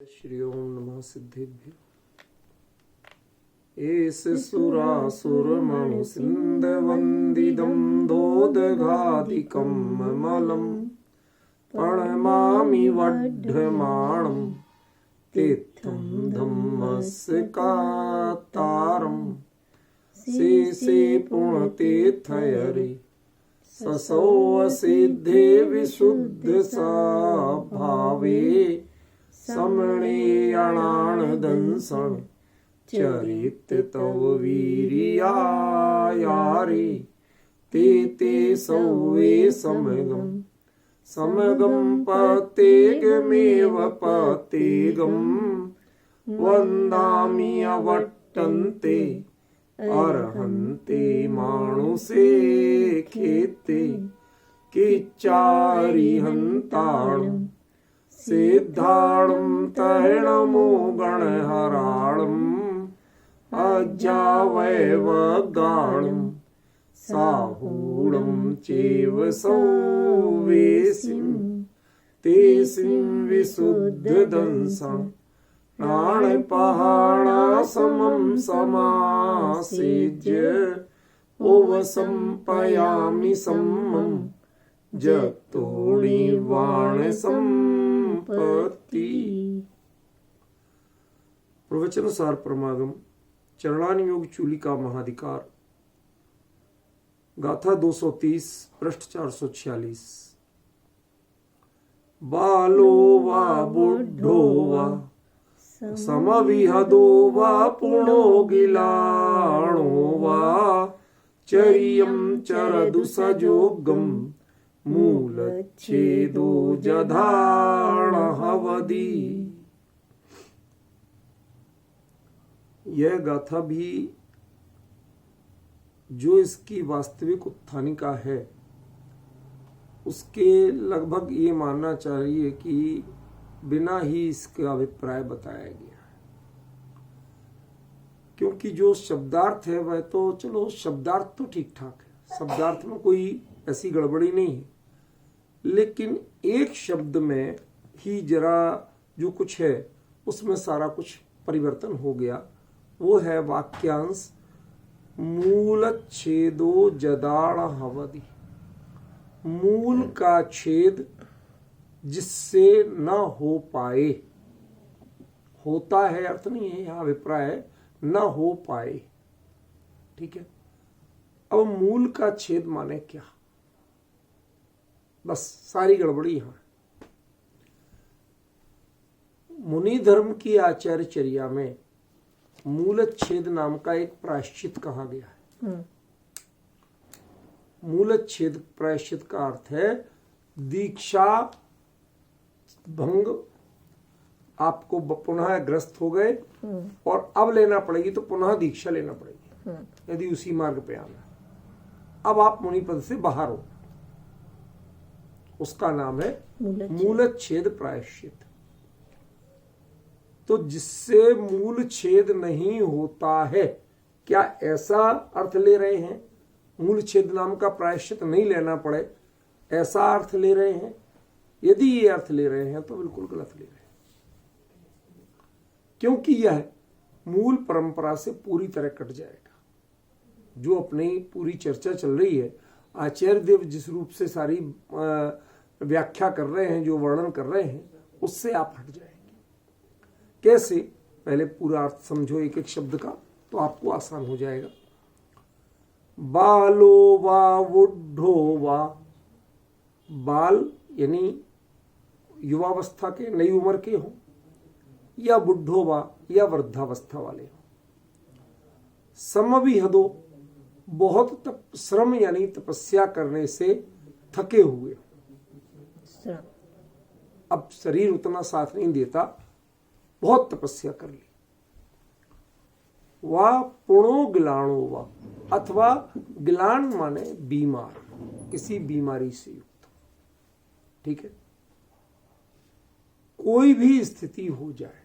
श्री ओम नमः सिद्धेभ्यो। एस सुरासुर मणु सिंध वंदिदं दोदघादिकं मलम् प्रणमामि वढ्ढमाणं तीर्थं धम्मस्कातारम् शेषे पुण्यतीर्थयरे ससौ सिद्धे विशुद्ध भावे समणेयणानदंसण चरित तव वीर्यायारे ते ते सौवे समगम पतेगमेव पतेगम वन्दामि अवट्टन्ते अर्हन्ते मानुषे खेते किच्चारिहन्ताणम् सिद्धाणं तैणमो गणहराणम् अजावैवगाणं साहूणं चैव सौवेसिं तेसिं विशुद्धदंसं प्राणपहाणासमं समासेज्य उपसंपयामि सम्मम् जतोणिवाण संपत्ति। प्रवचन सार परमागम चरणानुयोग चूलिका महाधिकार गाथा 230 पृष्ठ 446। बालो वा बुद्धो वा समविहदो वा पुणो गिलाणो वा चरियं चरदु सजोगम मूलच्छेदो जधाणहवदी। यह गाथा भी जो इसकी वास्तविक उत्थानिका है उसके लगभग ये मानना चाहिए कि बिना ही इसका अभिप्राय बताया गया है, क्योंकि जो शब्दार्थ है वह तो चलो शब्दार्थ तो ठीक ठाक है, शब्दार्थ में कोई ऐसी गड़बड़ी नहीं है, लेकिन एक शब्द में ही जरा जो कुछ है उसमें सारा कुछ परिवर्तन हो गया। वो है वाक्यांश मूलच्छेदो जदाणहवदी। मूल का छेद जिससे न हो पाए, होता है अर्थ नहीं है, यहां अभिप्राय है न हो पाए। ठीक है, अब मूल का छेद माने क्या, बस सारी गड़बड़ी यहां। मुनि धर्म की आचार्यचर्या में मूलच्छेद नाम का एक प्रायश्चित कहा गया है। मूलच्छेद प्रायश्चित का अर्थ है दीक्षा भंग, आपको पुनः ग्रस्त हो गए और अब लेना पड़ेगी तो पुनः दीक्षा लेना पड़ेगी यदि उसी मार्ग पे आना। अब आप मुनि पद से बाहर हो, उसका नाम है मूलच्छेद प्रायश्चित। तो जिससे मूल छेद नहीं होता है, क्या ऐसा अर्थ ले रहे हैं? मूल छेद नाम का प्रायश्चित नहीं लेना पड़े, ऐसा अर्थ ले रहे हैं? यदि ये अर्थ ले रहे हैं तो बिल्कुल गलत ले रहे हैं, क्योंकि यह मूल परंपरा से पूरी तरह कट जाएगा। जो अपनी पूरी चर्चा चल रही है, आचार्य देव जिस रूप से सारी व्याख्या कर रहे हैं, जो वर्णन कर रहे हैं, उससे आप हट जाएंगे। कैसे? पहले पूरा अर्थ समझो एक एक शब्द का, तो आपको आसान हो जाएगा। बालो वा बुद्धो वा, बाल यानी युवावस्था के, नई उम्र के हो, या बुद्धो वा या वृद्धावस्था वाले हो। समविहदो, बहुत श्रम यानी तपस्या करने से थके हुए, अब शरीर उतना साथ नहीं देता, बहुत तपस्या कर ली। वा पुणो गिलाणो वा, अथवा गिलान माने बीमार, किसी बीमारी से युक्त। ठीक है, कोई भी स्थिति हो जाए,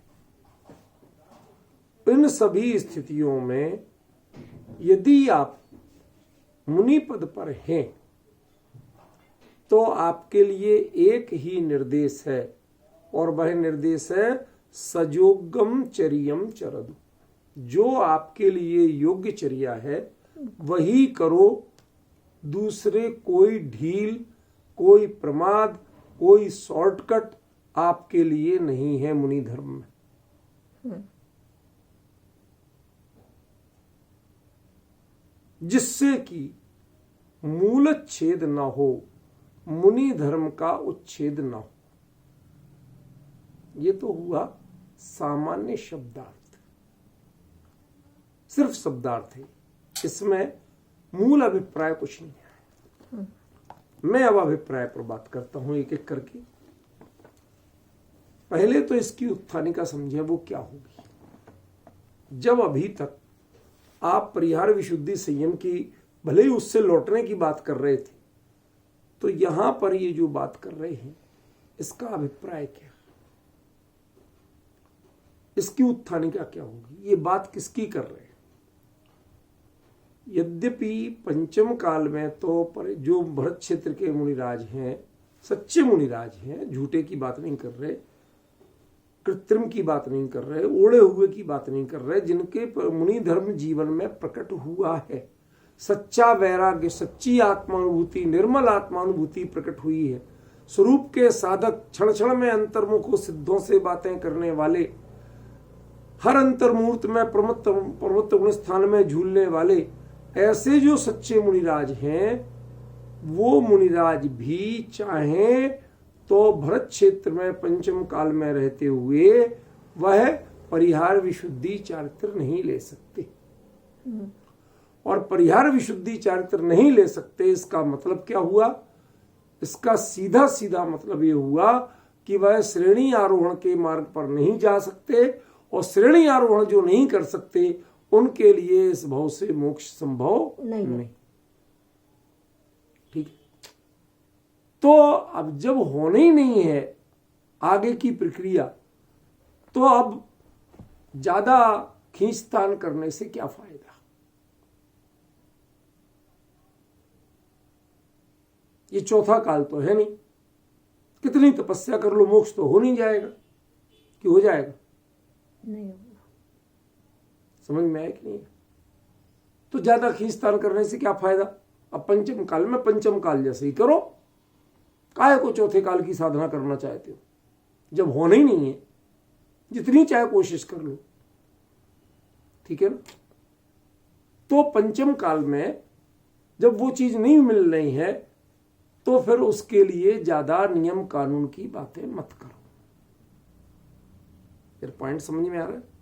इन सभी स्थितियों में यदि आप मुनि पद पर हैं तो आपके लिए एक ही निर्देश है, और वह निर्देश है सजोगम चरियम चरदु, जो आपके लिए योग्य चर्या है वही करो, दूसरे कोई ढील, कोई प्रमाद, कोई शॉर्टकट आपके लिए नहीं है मुनि धर्म में। जिससे कि मूलच्छेद न हो, मुनि धर्म का उच्छेद न हो। ये तो हुआ सामान्य शब्दार्थ, सिर्फ शब्दार्थ है, इसमें मूल अभिप्राय कुछ नहीं है। मैं अब अभिप्राय पर बात करता हूं एक एक करके। पहले तो इसकी उत्थानिका समझे, वो क्या होगी। जब अभी तक आप परिहार विशुद्धि संयम की, भले ही उससे लौटने की बात कर रहे थे, तो यहां पर ये जो बात कर रहे हैं इसका अभिप्राय क्या, इसकी उत्थानिका क्या होगी, ये बात किसकी कर रहे हैं। यद्यपि पंचम काल में तो जो भरत क्षेत्र के मुनिराज हैं, सच्चे मुनिराज हैं, झूठे की बात नहीं कर रहे, कृत्रिम की बात नहीं कर रहे, ओढ़े हुए की बात नहीं कर रहे, जिनके मुनि धर्म जीवन में प्रकट हुआ है, सच्चा वैराग्य, सच्ची आत्मानुभूति, निर्मल आत्मानुभूति प्रकट हुई है, स्वरूप के साधक, क्षण क्षण में अंतर्मुख सिद्धों से बातें करने वाले, हर अंतर्मूर्त में प्रमुख गुण स्थान में झूलने वाले, ऐसे जो सच्चे मुनिराज हैं, वो मुनिराज भी चाहें तो भरत क्षेत्र में पंचम काल में रहते हुए वह परिहार विशुद्धि चारित्र नहीं ले सकते। और परिहार विशुद्धि चारित्र नहीं ले सकते, इसका मतलब क्या हुआ, इसका सीधा सीधा मतलब ये हुआ कि वह श्रेणी आरोहण के मार्ग पर नहीं जा सकते, और श्रेणी आरोहण जो नहीं कर सकते उनके लिए इस भाव से मोक्ष संभव नहीं। ठीक है, तो अब जब होने ही नहीं है आगे की प्रक्रिया, तो अब ज्यादा खींचतान करने से क्या फायदा। ये चौथा काल तो है नहीं, कितनी तपस्या कर लो मोक्ष तो हो नहीं जाएगा, कि हो जाएगा नहीं। समझ में आया कि नहीं। तो ज्यादा खींचतान करने से क्या फायदा। अब पंचम काल में पंचम काल जैसे ही करो, काहे को चौथे काल की साधना करना चाहते हो, जब होना ही नहीं है, जितनी चाहे कोशिश कर लो। ठीक है ना। तो पंचम काल में जब वो चीज नहीं मिल रही है, तो फिर उसके लिए ज्यादा नियम कानून की बातें मत करो। फिर पॉइंट समझ में आ रहा है।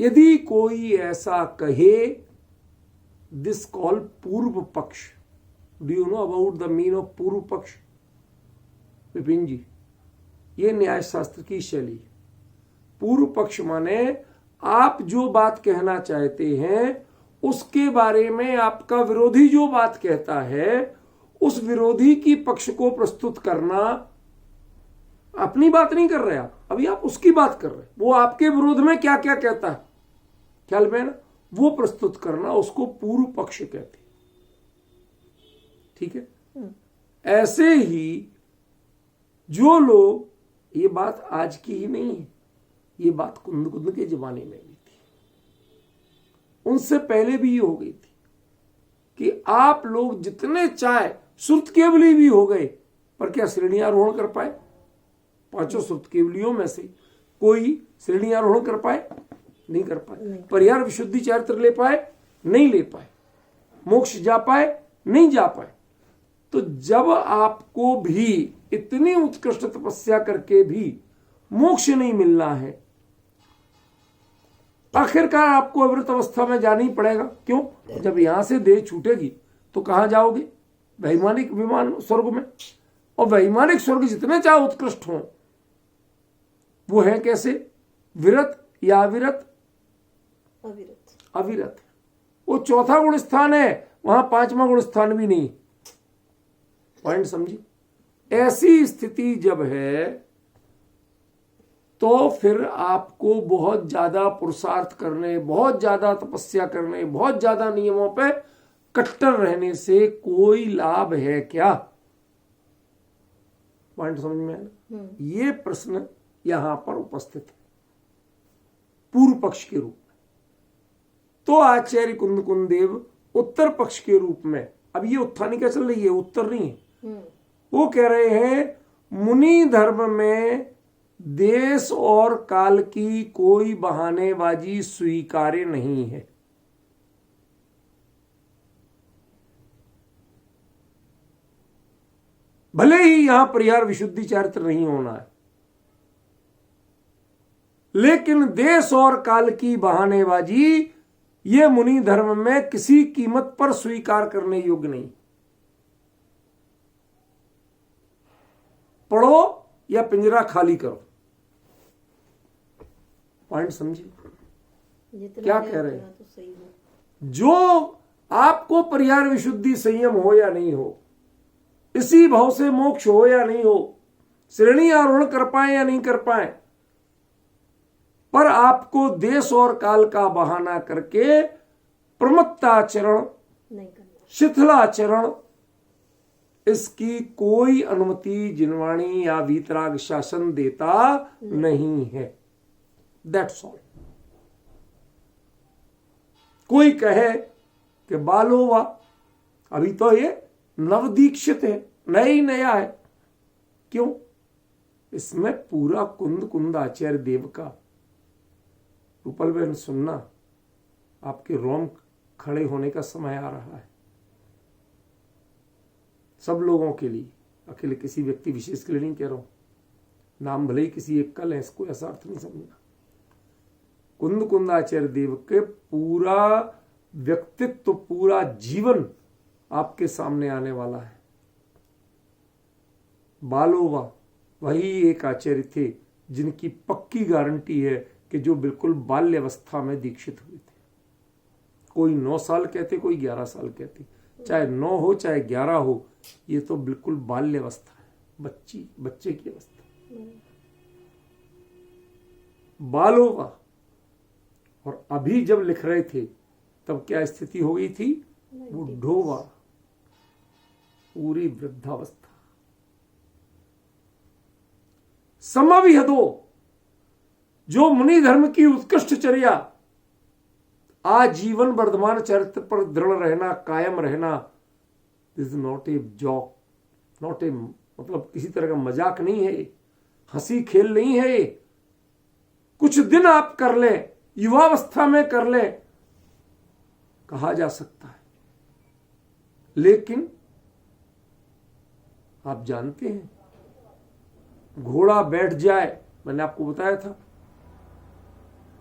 यदि कोई ऐसा कहे, दिस कॉल पूर्व पक्ष। Do you know about the mean of पूर्व पक्ष विपिन जी? ये न्याय शास्त्र की शैली है। पूर्व पक्ष माने आप जो बात कहना चाहते हैं उसके बारे में आपका विरोधी जो बात कहता है, उस विरोधी की पक्ष को प्रस्तुत करना। अपनी बात नहीं कर रहे आप, अभी आप उसकी बात कर रहे हैं। वो आपके विरोध में क्या क्या कहता है, ख्याल में ना, वो प्रस्तुत करना, उसको पूर्व पक्ष कहते हैं। ठीक है। ऐसे ही जो लोग, ये बात आज की ही नहीं है, ये बात कुंद के जमाने में भी थी, उनसे पहले भी ये हो गई थी कि आप लोग जितने चाहे श्रुत केवली भी हो गए, पर क्या श्रेणियारोहण कर पाए? पांचों श्रुत केवलियों में से कोई श्रेणियारोहण कर पाए? नहीं कर पाए। परिहार विशुद्धि चारित्र ले पाए? नहीं ले पाए। मोक्ष जा पाए? नहीं जा पाए। तो जब आपको भी इतनी उत्कृष्ट तपस्या करके भी मोक्ष नहीं मिलना है, आखिरकार आपको अमृत अवस्था में जाना ही पड़ेगा। क्यों? जब यहां से देह छूटेगी तो कहां जाओगे? वैमानिक विमान स्वर्ग में। और वैमानिक स्वर्ग जितने चाहे उत्कृष्ट हों, वो है कैसे? विरत या अविरत? अविरत। वो चौथा गुण स्थान है, वहां पांचवा गुण स्थान भी नहीं। पॉइंट समझी? ऐसी स्थिति जब है तो फिर आपको बहुत ज्यादा पुरुषार्थ करने, बहुत ज्यादा तपस्या करने, बहुत ज्यादा नियमों पे कट्टर रहने से कोई लाभ है क्या? पॉइंट समझ में आया? ये प्रश्न यहां पर उपस्थित है पूर्व पक्ष के रूप में। तो आचार्य कुंद देव उत्तर पक्ष के रूप में, अब ये उत्थानिका चल रही है, उत्तर नहीं है, वो कह रहे हैं मुनि धर्म में देश और काल की कोई बहानेबाजी स्वीकार्य नहीं है। भले ही यहां परिहार विशुद्धि चारित्र नहीं होना है, लेकिन देश और काल की बहानेबाजी ये मुनि धर्म में किसी कीमत पर स्वीकार करने योग्य नहीं। पढ़ो या पिंजरा खाली करो। पॉइंट समझिए क्या कह रहे हैं। तो जो आपको परिहार विशुद्धि संयम हो या नहीं हो, इसी भाव से मोक्ष हो या नहीं हो, श्रेणी आरोहण कर पाए या नहीं कर पाए, पर आपको देश और काल का बहाना करके प्रमत्ताचरण, शिथिलाचरण, इसकी कोई अनुमति जिनवाणी या वीतराग शासन देता नहीं है। That's all. कोई कहे कि बालोवा, अभी तो ये नवदीक्षित है, नया ही नया है, क्यों? इसमें पूरा कुंद आचार्य देव का, रूपल बहन सुनना, आपके रोम खड़े होने का समय आ रहा है। सब लोगों के लिए, अकेले किसी व्यक्ति विशेष के लिए नहीं कह रहा हूं। नाम भले ही किसी एक कल है, इसको ऐसा अर्थ नहीं समझना। कुंद आचार्य देव के पूरा व्यक्तित्व, पूरा जीवन आपके सामने आने वाला है। बालोवा वही एक आचार्य थे जिनकी पक्की गारंटी है कि जो बिल्कुल बाल्यावस्था में दीक्षित हुए थे। कोई 9 साल कहते, कोई 11 साल कहते, चाहे 9 हो चाहे 11 हो, ये तो बिल्कुल बाल्यावस्था है, बच्चे की अवस्था। बालोवा। और अभी जब लिख रहे थे तब क्या स्थिति हो गई थी? बुढ़ोवा, पूरी वृद्धावस्था। समविहदो, जो मुनि धर्म की उत्कृष्ट चर्या, आजीवन वर्धमान चरित्र पर दृढ़ रहना, कायम रहना, this is not a joke, not a, मतलब किसी तरह का मजाक नहीं है, हंसी खेल नहीं है। कुछ दिन आप कर लें, युवावस्था में कर लें, कहा जा सकता है, लेकिन आप जानते हैं घोड़ा बैठ जाए, मैंने आपको बताया था,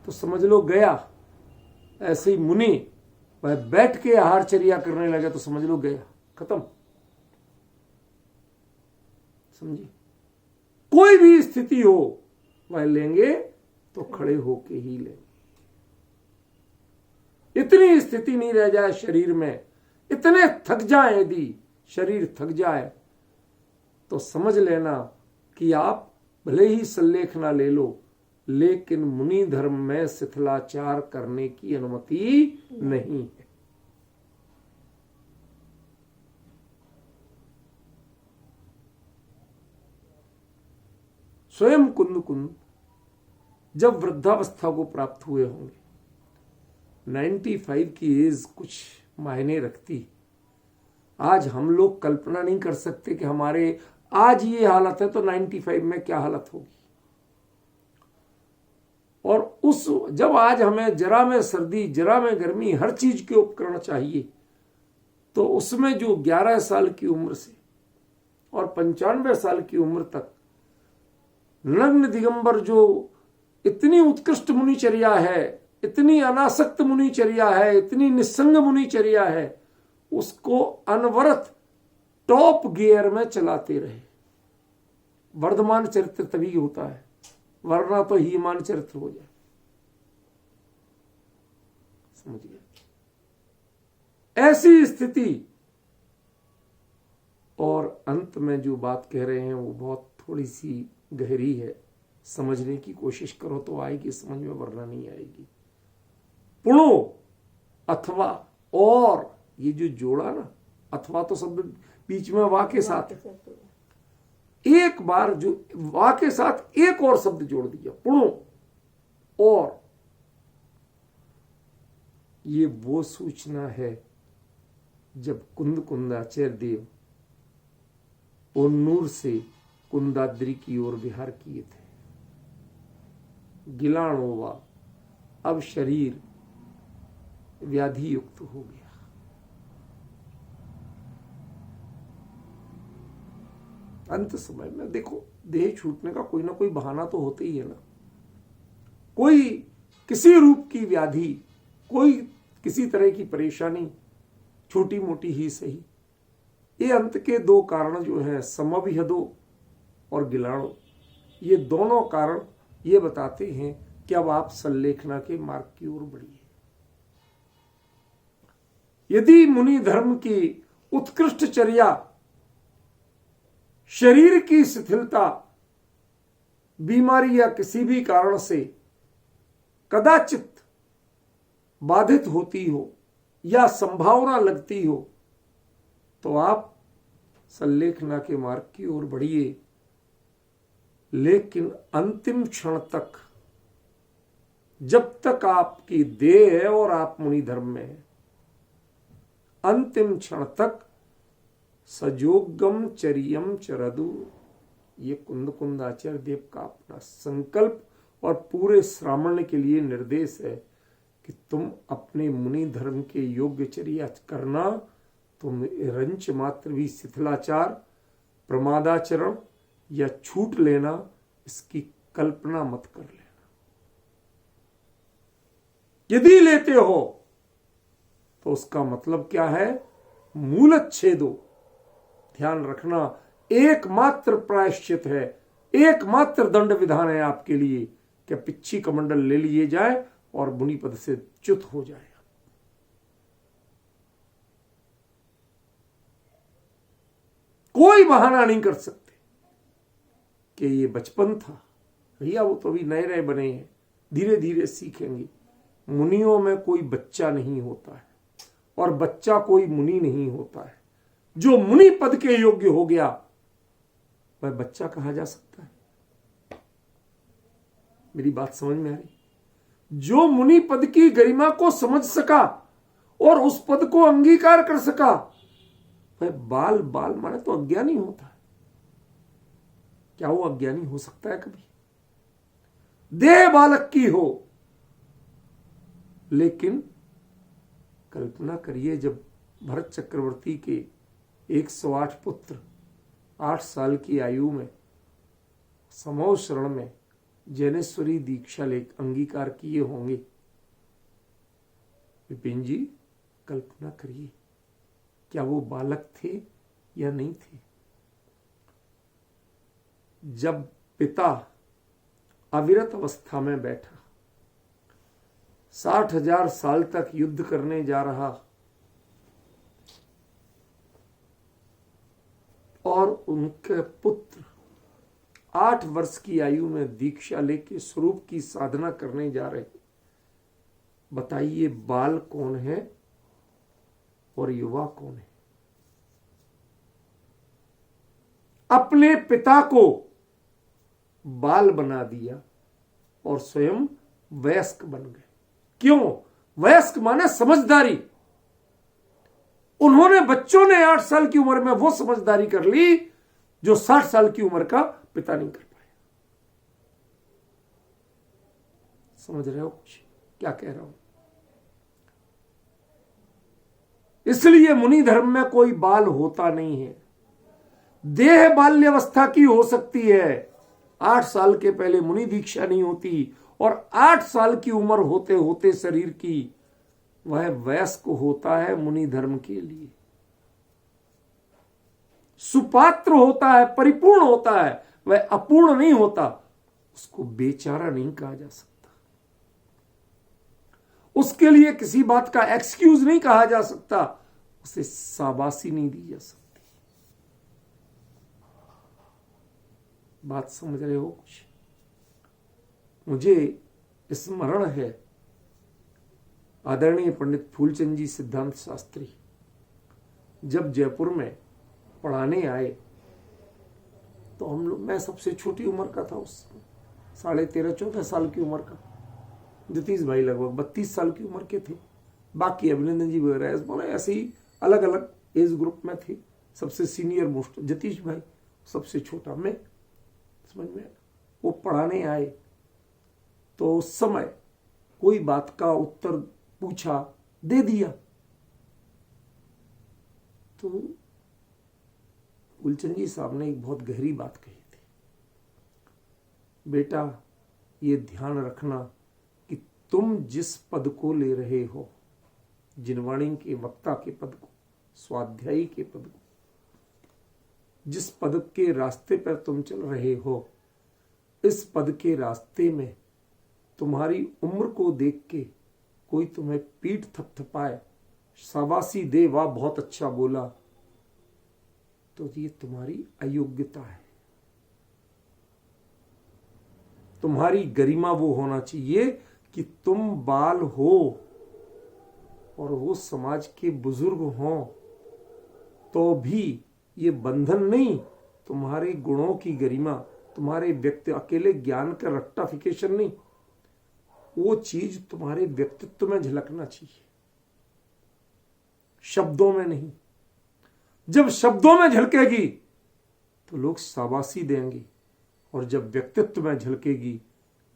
तो समझ लो गया। ऐसे ही मुनि वह बैठ के आहारचर्या करने लगा तो समझ लो गया, खत्म। समझिए, कोई भी स्थिति हो वह लेंगे तो खड़े होके ही लेंगे। इतनी स्थिति नहीं रह जाए शरीर में, इतने थक जाए, यदि शरीर थक जाए तो समझ लेना कि आप भले ही सल्लेख ना ले लो, लेकिन मुनि धर्म में शिथिलाचार करने की अनुमति नहीं है। स्वयं कुंद जब वृद्धावस्था को प्राप्त हुए होंगे, 95 की एज कुछ मायने रखती। आज हम लोग कल्पना नहीं कर सकते कि हमारे आज ये हालत है तो 95 में क्या हालत होगी। और उस जब आज हमें जरा में सर्दी, जरा में गर्मी, हर चीज के उपकरण चाहिए, तो उसमें जो 11 साल की उम्र से और 95 साल की उम्र तक नग्न दिगंबर जो इतनी उत्कृष्ट मुनिचर्या है, इतनी अनासक्त मुनिचर्या है, इतनी निस्संग मुनिचर्या है, उसको अनवरत टॉप गियर में चलाते रहे। वर्धमान चरित्र तभी होता है, वरना तो हीमान चरित्र हो जाए। समझिए, ऐसी स्थिति। और अंत में जो बात कह रहे हैं वो बहुत थोड़ी सी गहरी है, समझने की कोशिश करो तो आएगी समझ में, वरना नहीं आएगी। पुणो अथवा और, ये जो जोड़ा ना, अथवा तो सब बीच में वाह के साथ, एक बार जो वा के साथ एक और शब्द जोड़ दिया, पुणो, और ये वो सूचना है जब कुंद कुंदाचार्य देव ओन्नूर से कुंदाद्री की ओर विहार किए थे। गिलाणोवा, अब शरीर व्याधि युक्त हो गया। अंत समय में देखो, देह छूटने का कोई ना कोई बहाना तो होता ही है ना। कोई किसी रूप की व्याधि, कोई किसी तरह की परेशानी, छोटी मोटी ही सही। ये अंत के दो कारण जो है, समभिहदो और गिलाणो, ये दोनों कारण ये बताते हैं कि अब आप संलेखना के मार्ग की ओर बढ़िए। यदि मुनि धर्म की उत्कृष्ट चर्या शरीर की शिथिलता, बीमारी या किसी भी कारण से कदाचित बाधित होती हो या संभावना लगती हो, तो आप संलेखना के मार्ग की ओर बढ़िए। लेकिन अंतिम क्षण तक, जब तक आपकी देह है और आप मुनि धर्म में हैं, अंतिम क्षण तक सजोगम चरियम चरदु, ये कुंद कुंदाचार्य देव का अपना संकल्प और पूरे श्रावण के लिए निर्देश है कि तुम अपने मुनि धर्म के योग्य चर्या करना। तुम रंच मात्र भी शिथिलाचार, प्रमादाचरण या छूट लेना, इसकी कल्पना मत कर लेना। यदि लेते हो तो उसका मतलब क्या है? मूलच्छेदो। ध्यान रखना, एकमात्र प्रायश्चित है, एकमात्र दंड विधान है आपके लिए कि पिच्छी कमंडल ले लिए जाए और मुनि पद से च्युत हो जाए। कोई बहाना नहीं कर सकते कि ये बचपन था। भैया वो तो अभी नए नए बने हैं, धीरे धीरे सीखेंगे। मुनियों में कोई बच्चा नहीं होता है और बच्चा कोई मुनि नहीं होता है। जो मुनि पद के योग्य हो गया वह बच्चा कहा जा सकता है। मेरी बात समझ में आ रही? जो मुनि पद की गरिमा को समझ सका और उस पद को अंगीकार कर सका, वह बाल बाल माने तो अज्ञानी होता है। क्या वो अज्ञानी हो सकता है कभी? देह बालक की हो, लेकिन कल्पना करिए जब भरत चक्रवर्ती के 108 पुत्र 8 साल की आयु में समो शरण में जैनेश्वरी दीक्षा ले अंगीकार किए होंगे। विपिन जी, कल्पना करिए, क्या वो बालक थे या नहीं थे? जब पिता अविरत अवस्था में बैठा, 60,000 साल तक युद्ध करने जा रहा और उनके पुत्र 8 वर्ष की आयु में दीक्षा लेके स्वरूप की साधना करने जा रहे, बताइए बाल कौन है और युवा कौन है? अपने पिता को बाल बना दिया और स्वयं वयस्क बन गए। क्यों? वयस्क माने समझदारी। उन्होंने, बच्चों ने 8 साल की उम्र में वो समझदारी कर ली जो 60 साल की उम्र का पिता नहीं कर पाया। समझ रहे हो कुछ क्या कह रहा हूं? इसलिए मुनि धर्म में कोई बाल होता नहीं है। देह बाल्यावस्था की हो सकती है, 8 साल के पहले मुनि दीक्षा नहीं होती, और 8 साल की उम्र होते होते शरीर की वह वयस्क होता है मुनि धर्म के लिए। सुपात्र होता है, परिपूर्ण होता है, वह अपूर्ण नहीं होता। उसको बेचारा नहीं कहा जा सकता, उसके लिए किसी बात का एक्सक्यूज नहीं कहा जा सकता, उसे शाबाशी नहीं दी जा सकती। बात समझ रहे हो कुछ? मुझे स्मरण है, आदरणीय पंडित फूलचंद जी सिद्धांत शास्त्री जब जयपुर में पढ़ाने आए तो हम लोग, मैं सबसे छोटी उम्र का था उस समय, 13.5-14 साल की उम्र का। जतीश भाई लगभग 32 साल की उम्र के थे, बाकी अभिनंदन जी वगैरह ऐसे ही अलग अलग एज ग्रुप में थे। सबसे सीनियर मोस्ट जतीश भाई, सबसे छोटा मैं। समझ में, वो पढ़ाने आए तो उस समय कोई बात का उत्तर पूछा, दे दिया। तो फूलचंद जी साहब ने एक बहुत गहरी बात कही थी, बेटा ये ध्यान रखना कि तुम जिस पद को ले रहे हो, जिनवाणी के वक्ता के पद को, स्वाध्यायी के पद को, जिस पद के रास्ते पर तुम चल रहे हो, इस पद के रास्ते में तुम्हारी उम्र को देख के कोई तुम्हें पीठ थपथपाए, शाबाशी दे, वाह बहुत अच्छा बोला, तो ये तुम्हारी अयोग्यता है। तुम्हारी गरिमा वो होना चाहिए कि तुम बाल हो और वो समाज के बुजुर्ग हों, तो भी ये बंधन नहीं, तुम्हारे गुणों की गरिमा, तुम्हारे व्यक्ति, अकेले ज्ञान का रट्टाफिकेशन नहीं, वो चीज तुम्हारे व्यक्तित्व में झलकना चाहिए, शब्दों में नहीं। जब शब्दों में झलकेगी तो लोग शाबाशी देंगे, और जब व्यक्तित्व में झलकेगी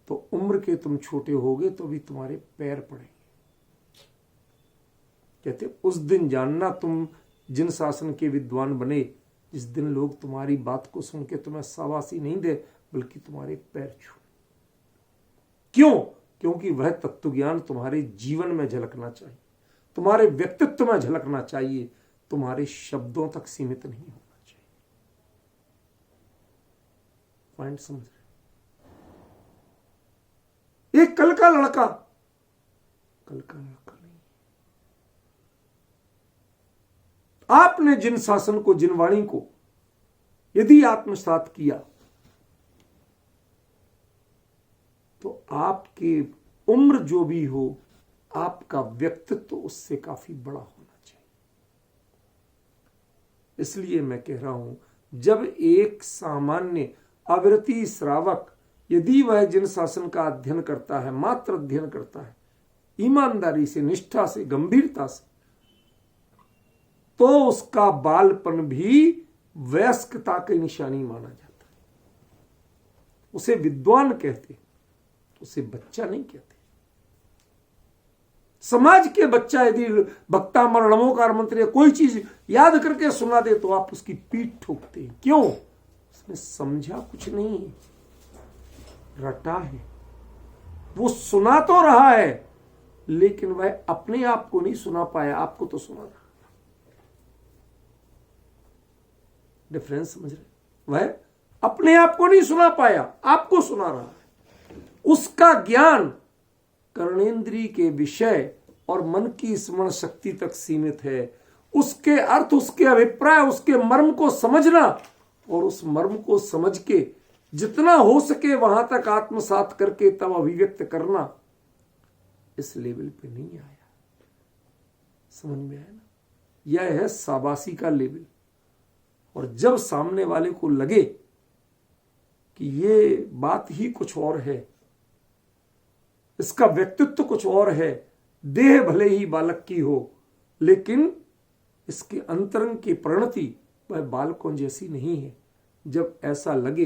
तो उम्र के तुम छोटे होगे तो भी तुम्हारे पैर पड़ेंगे। कहते उस दिन जानना तुम जिन शासन के विद्वान बने, जिस दिन लोग तुम्हारी बात को सुन के तुम्हें शाबाशी नहीं दे, बल्कि तुम्हारे पैर छू। क्यों? क्योंकि वह तत्व ज्ञान तुम्हारे जीवन में झलकना चाहिए, तुम्हारे व्यक्तित्व में झलकना चाहिए, तुम्हारे शब्दों तक सीमित नहीं होना चाहिए। पॉइंट समझ रहे? एक कल का लड़का नहीं। आपने जिन शासन को, जिन वाणी को यदि आत्मसात किया, तो आपकी उम्र जो भी हो, आपका व्यक्तित्व उससे काफी बड़ा होना चाहिए। इसलिए मैं कह रहा हूं, जब एक सामान्य अविरति श्रावक यदि वह जिन शासन का अध्ययन करता है, मात्र अध्ययन करता है, ईमानदारी से, निष्ठा से, गंभीरता से, तो उसका बालपन भी वयस्कता की निशानी माना जाता है। उसे विद्वान कहते, उसे बच्चा नहीं कहते। समाज के बच्चा यदि भक्ता मरणमोकार मंत्र कोई चीज याद करके सुना दे तो आप उसकी पीठ ठोकते हैं। क्यों? उसने समझा कुछ नहीं है, रटा है। वो सुना तो रहा है, लेकिन वह अपने आप को नहीं सुना पाया, आपको तो सुना रहा। डिफरेंस समझ रहे? वह अपने आप को नहीं सुना पाया, आपको सुना रहा है। उसका ज्ञान कर्णेंद्रिय के विषय और मन की स्मरण शक्ति तक सीमित है। उसके अर्थ, उसके अभिप्राय, उसके मर्म को समझना, और उस मर्म को समझ के जितना हो सके वहां तक आत्मसात करके तब अभिव्यक्त करना, इस लेवल पे नहीं आया। समझ में आया ना? यह है शाबाशी का लेवल। और जब सामने वाले को लगे कि ये बात ही कुछ और है, इसका व्यक्तित्व कुछ और है, देह भले ही बालक की हो, लेकिन इसके अंतरंग की प्रणति वह बालकों जैसी नहीं है, जब ऐसा लगे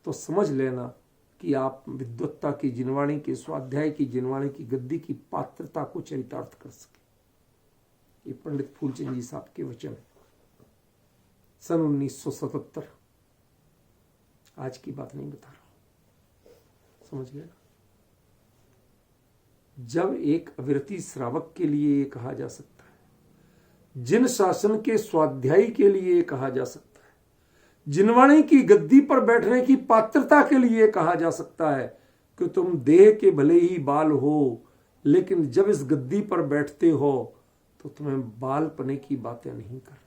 तो समझ लेना कि आप विद्वत्ता की जिनवाणी के, स्वाध्याय की जिनवाणी की गद्दी की पात्रता को चरितार्थ कर सके। ये पंडित फूलचंद जी साहब के वचन है, सन 1977। आज की बात नहीं बता रहा हूं, समझ गया? जब एक अविरति श्रावक के लिए ये कहा जा सकता है, जिन शासन के स्वाध्यायी के लिए ये कहा जा सकता है, जिनवाणी की गद्दी पर बैठने की पात्रता के लिए कहा जा सकता है कि तुम देह के भले ही बाल हो, लेकिन जब इस गद्दी पर बैठते हो तो तुम्हें बालपने की बातें नहीं करना।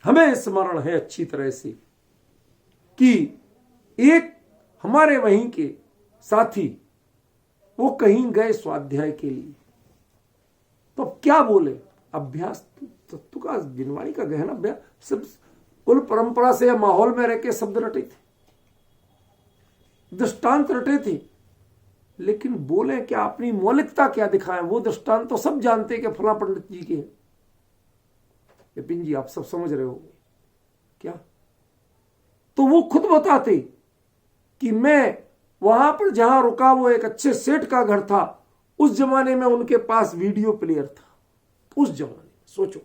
हमें स्मरण है अच्छी तरह से कि एक हमारे वहीं के साथी, वो कहीं गए स्वाध्याय के लिए, तो क्या बोले? अभ्यास तत्व का, जिनवाणी का गहना बयान सब कुल परंपरा से या माहौल में रह के शब्द रटे थे, दृष्टांत रटे थे, लेकिन बोले क्या, अपनी मौलिकता क्या दिखाएं? वो दृष्टांत तो सब जानते कि फला पंडित जी के हैं। विपिन जी आप सब समझ रहे हो क्या? तो वो खुद बताते कि मैं वहां पर जहां रुका वो एक अच्छे सेठ का घर था, उस जमाने में उनके पास वीडियो प्लेयर था। उस जमाने में सोचो,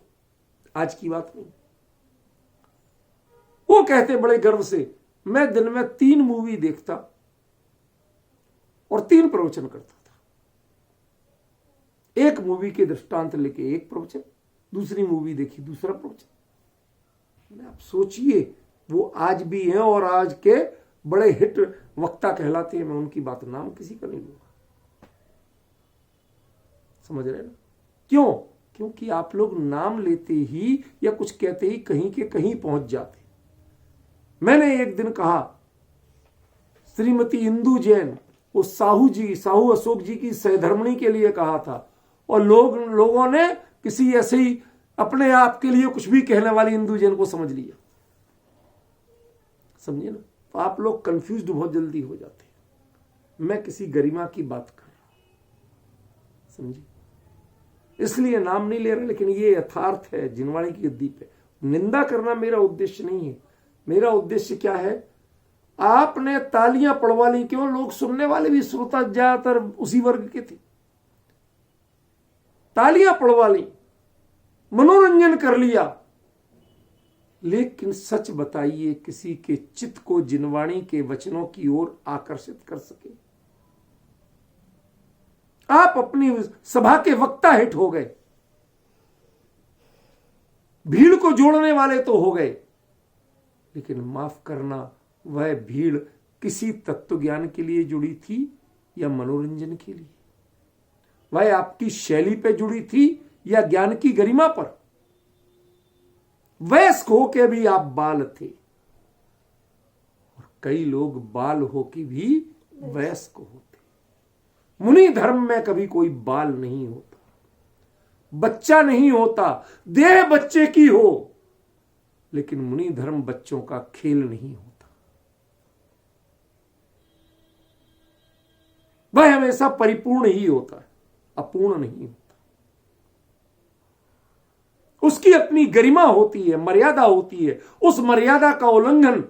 आज की बात नहीं। वो कहते बड़े गर्व से, मैं दिन में 3 मूवी देखता और 3 प्रवचन करता था। एक मूवी के दृष्टांत लेके एक प्रवचन, दूसरी मूवी देखी दूसरा प्रवचन। आप सोचिए, वो आज भी हैं और आज के बड़े हिट वक्ता कहलाते हैं। मैं उनकी बात नाम किसी का नहीं लूंगा, समझ रहे ना? क्यों? क्योंकि आप लोग नाम लेते ही या कुछ कहते ही कहीं के कहीं पहुंच जाते। मैंने एक दिन कहा, श्रीमती इंदु जैन वो साहू अशोक जी की सहधर्मिणी के लिए कहा था, और लोगों ने किसी ऐसे ही अपने आप के लिए कुछ भी कहने वाली इंदु जैन को समझ लिया। समझिए ना? तो आप लोग कंफ्यूज्ड बहुत जल्दी हो जाते हैं। मैं किसी गरिमा की बात कर रहा हूं, समझिए, इसलिए नाम नहीं ले रहा, लेकिन ये यथार्थ है। जिनवाणी की गद्दी पे निंदा करना मेरा उद्देश्य नहीं है। मेरा उद्देश्य क्या है? आपने तालियां पड़वा ली, क्यों? लोग सुनने वाले भी श्रोता ज्यादातर उसी वर्ग के थे। तालियां पड़वा ली, मनोरंजन कर लिया, लेकिन सच बताइए, किसी के चित्त को जिनवाणी के वचनों की ओर आकर्षित कर सके? आप अपनी सभा के वक्ता हिट हो गए, भीड़ को जोड़ने वाले तो हो गए, लेकिन माफ करना, वह भीड़ किसी तत्व ज्ञान के लिए जुड़ी थी या मनोरंजन के लिए? वह आपकी शैली पे जुड़ी थी या ज्ञान की गरिमा पर? वयस्क होके भी आप बाल थे, और कई लोग बाल होके भी वयस्क होते। मुनि धर्म में कभी कोई बाल नहीं होता, बच्चा नहीं होता। देह बच्चे की हो, लेकिन मुनि धर्म बच्चों का खेल नहीं होता। वह हमेशा परिपूर्ण ही होता है, अपूर्ण नहीं होता। उसकी अपनी गरिमा होती है, मर्यादा होती है। उस मर्यादा का उल्लंघन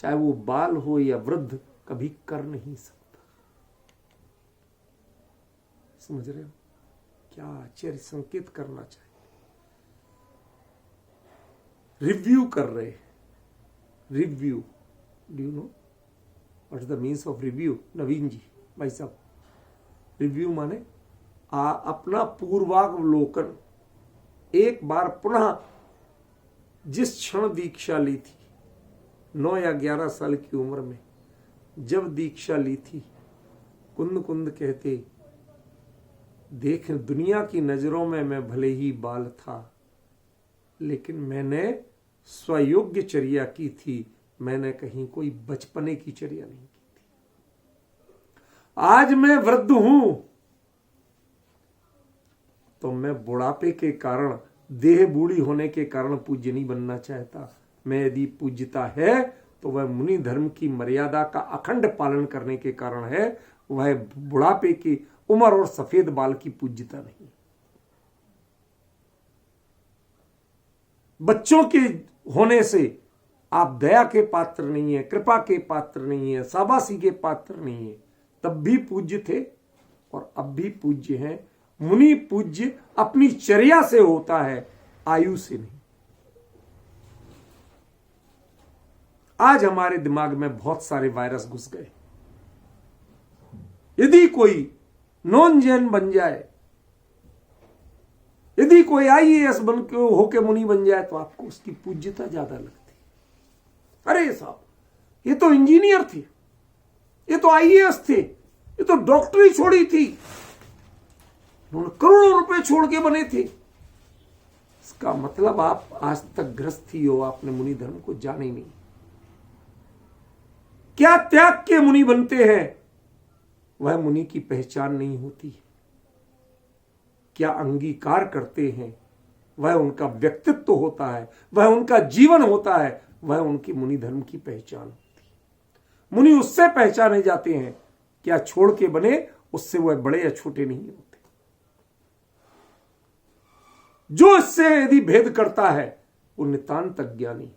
चाहे वो बाल हो या वृद्ध कभी कर नहीं सकता। समझ रहे हो? क्या आश्चर्य संकेत करना चाहिए। रिव्यू कर रहे, review, do you know what is the means of review? Naveen ji, भाई साहब, रिव्यू माने अपना पूर्वावलोकन। एक बार पुनः जिस क्षण दीक्षा ली थी, 9 या 11 साल की उम्र में जब दीक्षा ली थी, कुंद कुंद कहते, देख दुनिया की नजरों में मैं भले ही बाल था, लेकिन मैंने स्वयोग्य चर्या की थी। मैंने कहीं कोई बचपने की चर्या नहीं की थी। आज मैं वृद्ध हूं तो मैं बुढ़ापे के कारण, देह बूढ़ी होने के कारण पूज्य नहीं बनना चाहता। मैं यदि पूज्यता है तो वह मुनि धर्म की मर्यादा का अखंड पालन करने के कारण है। वह बुढ़ापे की उम्र और सफेद बाल की पूज्यता नहीं। बच्चों के होने से आप दया के पात्र नहीं है, कृपा के पात्र नहीं है, शाबाशी के पात्र नहीं है। तब भी पूज्य थे और अब भी पूज्य हैं। मुनि पूज्य अपनी चर्या से होता है, आयु से नहीं। आज हमारे दिमाग में बहुत सारे वायरस घुस गए। यदि कोई नॉन जैन बन जाए, यदि कोई आईएएस बन के होके मुनि बन जाए, तो आपको उसकी पूज्यता ज्यादा लगती। अरे साहब, ये तो इंजीनियर थे, ये तो आईएएस थे, ये तो डॉक्टरी छोड़ी थी, उन्होंने करोड़ों रुपए छोड़ के बने थे। इसका मतलब आप आज तक ग्रस्त ही हो, आपने मुनि धर्म को जाना ही नहीं। क्या त्याग के मुनि बनते हैं, वह मुनि की पहचान नहीं होती। क्या अंगीकार करते हैं, वह उनका व्यक्तित्व होता है, वह उनका जीवन होता है, वह उनकी मुनि धर्म की पहचान होती है। मुनि उससे पहचाने जाते हैं, क्या छोड़ के बने, उससे वह बड़े या छोटे नहीं होते। जो इससे यदि भेद करता है वो नितांत अज्ञानी,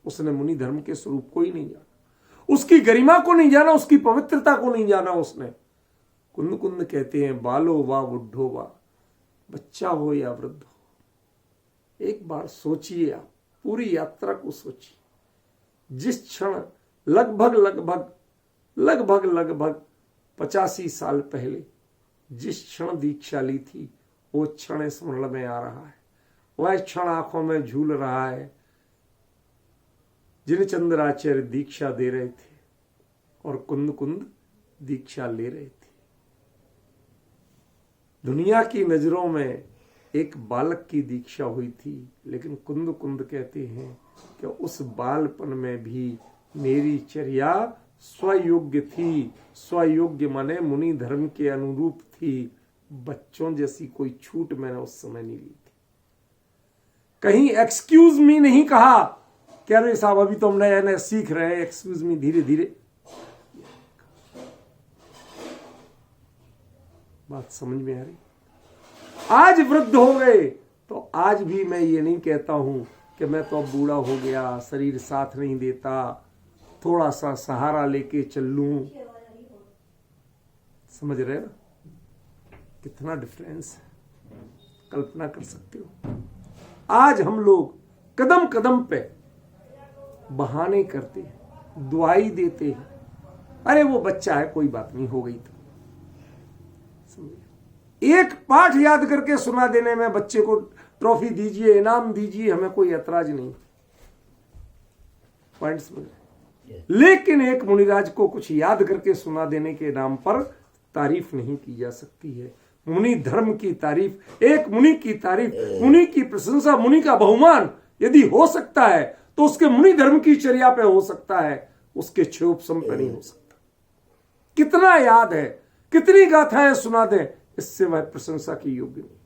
उसने मुनि धर्म के स्वरूप को ही नहीं जाना, उसकी गरिमा को नहीं जाना, उसकी पवित्रता को नहीं जाना उसने। कुंद कुंद कहते हैं, बालो वा बुढ़ो वा, बच्चा हो या वृद्ध हो, एक बार सोचिए, आप पूरी यात्रा को सोचिए। जिस क्षण लगभग 85 साल पहले जिस क्षण दीक्षा ली थी, वो क्षण स्मरण में आ रहा है, वह क्षण आंखों में झूल रहा है। जिन चंद्राचार्य दीक्षा दे रहे थे और कुंद कुंद दीक्षा ले रहे थे। दुनिया की नजरों में एक बालक की दीक्षा हुई थी, लेकिन कुंद कुंद कहते हैं कि उस बालपन में भी मेरी चर्या स्वयोग्य थी। स्वयोग्य माने मुनि धर्म के अनुरूप थी। बच्चों जैसी कोई छूट मैंने उस समय नहीं ली थी। कहीं एक्सक्यूज मी नहीं कहा, क्या रे साहब अभी तो हम नए सीख रहे हैं, एक्सक्यूज मी, धीरे धीरे। बात समझ में आ रही? आज वृद्ध हो गए तो आज भी मैं ये नहीं कहता हूं कि मैं तो अब बूढ़ा हो गया, शरीर साथ नहीं देता, थोड़ा सा सहारा लेके चल लूं। समझ रहे ना कितना डिफरेंस है? कल्पना कर सकते हो? आज हम लोग कदम कदम पे बहाने करते हैं, दुआई देते हैं, अरे वो बच्चा है, कोई बात नहीं, हो गई तो। एक पाठ याद करके सुना देने में बच्चे को ट्रॉफी दीजिए, इनाम दीजिए, हमें कोई ऐतराज नहीं। पॉइंट समझ? लेकिन एक मुनिराज को कुछ याद करके सुना देने के नाम पर तारीफ नहीं की जा सकती है। मुनि धर्म की तारीफ, एक मुनि की तारीफ, मुनि की प्रशंसा, मुनि का बहुमान यदि हो सकता है तो उसके मुनि धर्म की चर्या पे हो सकता है, उसके क्षोभसम पे नहीं हो सकता। कितना याद है, कितनी गाथाएं सुना दें, इससे वह प्रशंसा की योग्य नहीं।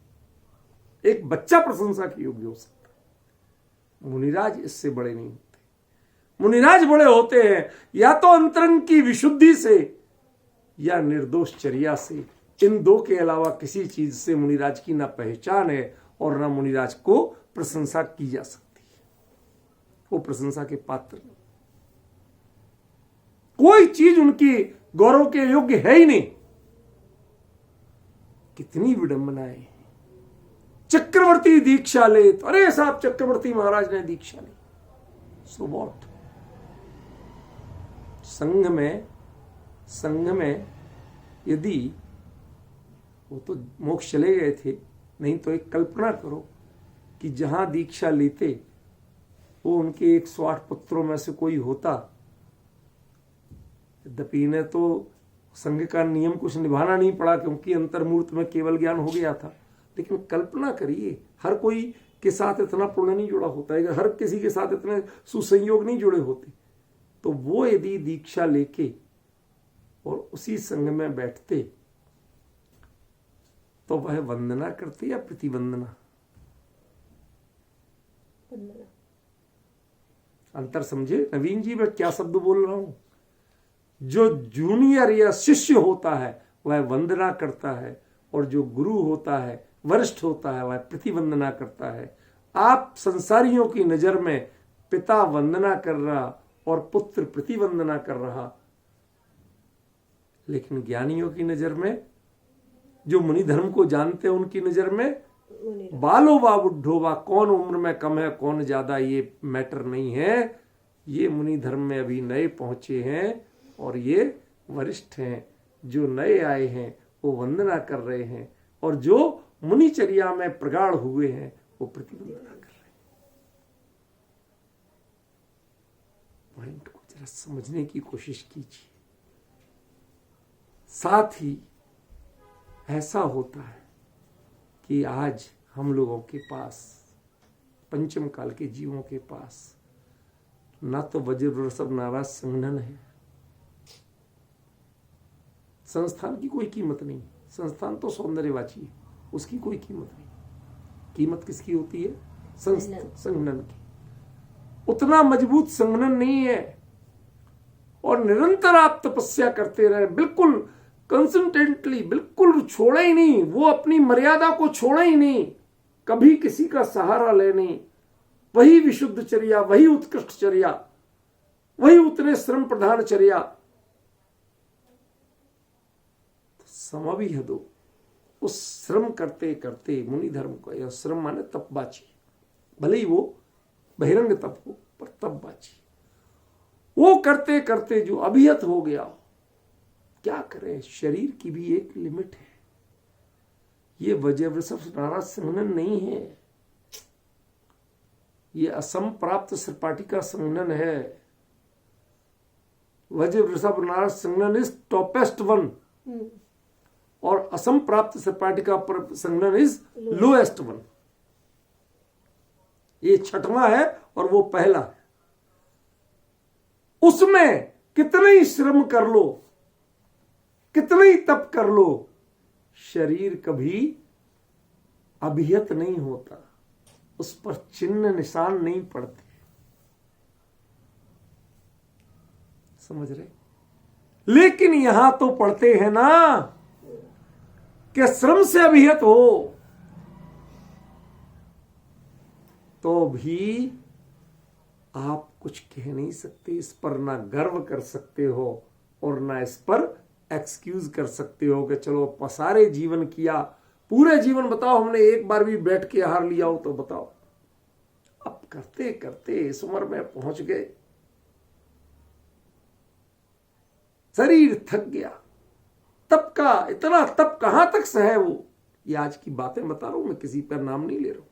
एक बच्चा प्रशंसा की योग्य हो सकता है, मुनिराज इससे बड़े नहीं होते। मुनिराज बड़े होते हैं या तो अंतरंग की विशुद्धि से या निर्दोष चर्या से। इन दो के अलावा किसी चीज से मुनिराज की ना पहचान है और ना मुनिराज को प्रशंसा की जा सकती है। वो प्रशंसा के पात्र नहीं, कोई चीज उनकी गौरव के योग्य है ही नहीं। कितनी विडंबनाएं। चक्रवर्ती दीक्षा ले तो अरे साहब चक्रवर्ती महाराज ने दीक्षा ली, सो व्हाट? संघ में यदि वो तो मोक्ष चले गए थे, नहीं तो एक कल्पना करो कि जहां दीक्षा लेते वो उनके 108 पुत्रों में से कोई होता। यद्यपि इन्हें तो संघ का नियम कुछ निभाना नहीं पड़ा क्योंकि अंतर्मूर्त में केवल ज्ञान हो गया था, लेकिन कल्पना करिए हर कोई के साथ इतना पुण्य नहीं जुड़ा होता है, हर किसी के साथ इतने सुसंयोग नहीं जुड़े होते। तो वो यदि दीक्षा लेके और उसी संघ में बैठते तो वह वंदना करते या प्रतिवंदना? अंतर समझे नवीन जी? मैं क्या शब्द बोल रहा हूं? जो जूनियर या शिष्य होता है वह वंदना करता है, और जो गुरु होता है, वरिष्ठ होता है, वह प्रतिवंदना करता है। आप संसारियों की नजर में पिता वंदना कर रहा और पुत्र प्रतिवंदना कर रहा, लेकिन ज्ञानियों की नजर में, जो मुनि धर्म को जानते हैं उनकी नजर में, बालो वा बुढ़ो वा, कौन उम्र में कम है कौन ज्यादा ये मैटर नहीं है। ये मुनि धर्म में अभी नए पहुंचे हैं और ये वरिष्ठ हैं। जो नए आए हैं वो वंदना कर रहे हैं, और जो मुनिचर्या में प्रगाढ़ हुए हैं वो प्रतिवंदना कर रहे हैं। पॉइंट को जरा समझने की कोशिश कीजिए। साथ ही ऐसा होता है कि आज हम लोगों के पास, पंचम काल के जीवों के पास, ना तो वज्र वृषभ नाराज संघनन है, संस्थान की कोई कीमत नहीं। संस्थान तो सौंदर्यवाची है, उसकी कोई कीमत नहीं। कीमत किसकी होती है? संघनन की। उतना मजबूत संघनन नहीं है। और निरंतर आप तपस्या करते रहे, बिल्कुल कंसिस्टेंटली, बिल्कुल छोड़े ही नहीं, वो अपनी मर्यादा को छोड़े ही नहीं, कभी किसी का सहारा ले नहीं, वही विशुद्ध चर्या, वही उत्कृष्ट चर्या, वही उतने श्रम प्रधान चर्या। समाधि है दो। उस श्रम करते करते मुनि धर्म को, यह श्रम माने तपबाची, भले ही वो बहिरंग तप हो पर तपबाची, वो करते करते जो अभियत हो गया, क्या करें, शरीर की भी एक लिमिट है। ये वज्रवृषभ नाराज संघनन नहीं है, ये असम प्राप्त सपाटिका संघनन है। वज्रवृषभ नाराज संघनन इज टॉपेस्ट वन, और असम प्राप्त सपाटिका संघनन इज लोएस्ट वन। ये छठवां है और वो पहला है। उसमें कितने ही श्रम कर लो, कितने ही तप कर लो, शरीर कभी अभियत नहीं होता, उस पर चिन्ह निशान नहीं पड़ते। समझ रहे? लेकिन यहां तो पड़ते हैं ना कि श्रम से अभियत हो तो भी आप कुछ कह नहीं सकते, इस पर ना गर्व कर सकते हो और ना इस पर एक्सक्यूज कर सकते हो कि चलो पसारे जीवन किया, पूरे जीवन बताओ हमने एक बार भी बैठ के आहार लिया हो तो बताओ। अब करते करते इस उम्र में पहुंच गए, शरीर थक गया, तप का इतना तप कहां तक सहे वो। ये आज की बातें बता रहा हूं मैं, किसी पर नाम नहीं ले रहा हूं,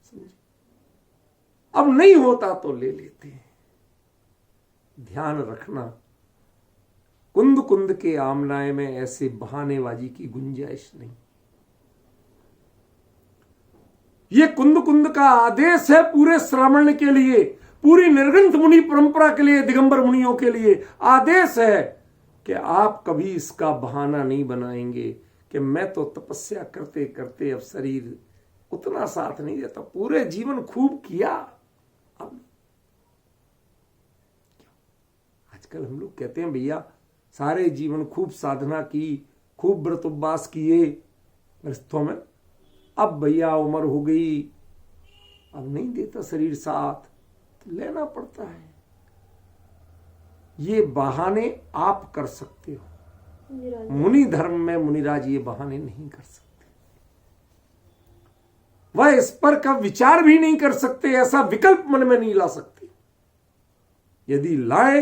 समझे? अब नहीं होता तो ले लेते हैं। ध्यान रखना, कुंद कुंद के आमनाए में ऐसे बहानेबाजी की गुंजाइश नहीं। ये कुंद कुंद का आदेश है पूरे श्रावण के लिए, पूरी निर्ग्रंथ मुनि परंपरा के लिए, दिगंबर मुनियों के लिए आदेश है कि आप कभी इसका बहाना नहीं बनाएंगे कि मैं तो तपस्या करते करते अब शरीर उतना साथ नहीं देता, पूरे जीवन खूब किया। अब आजकल हम लोग कहते हैं भैया सारे जीवन खूब साधना की, खूब व्रत उपवास किए गृहस्थों में, अब भैया उम्र हो गई, अब नहीं देता शरीर साथ, तो लेना पड़ता है। ये बहाने आप कर सकते हो, मुनि धर्म में मुनिराज ये बहाने नहीं कर सकते। वह इस पर का विचार भी नहीं कर सकते, ऐसा विकल्प मन में नहीं ला सकते। यदि लाए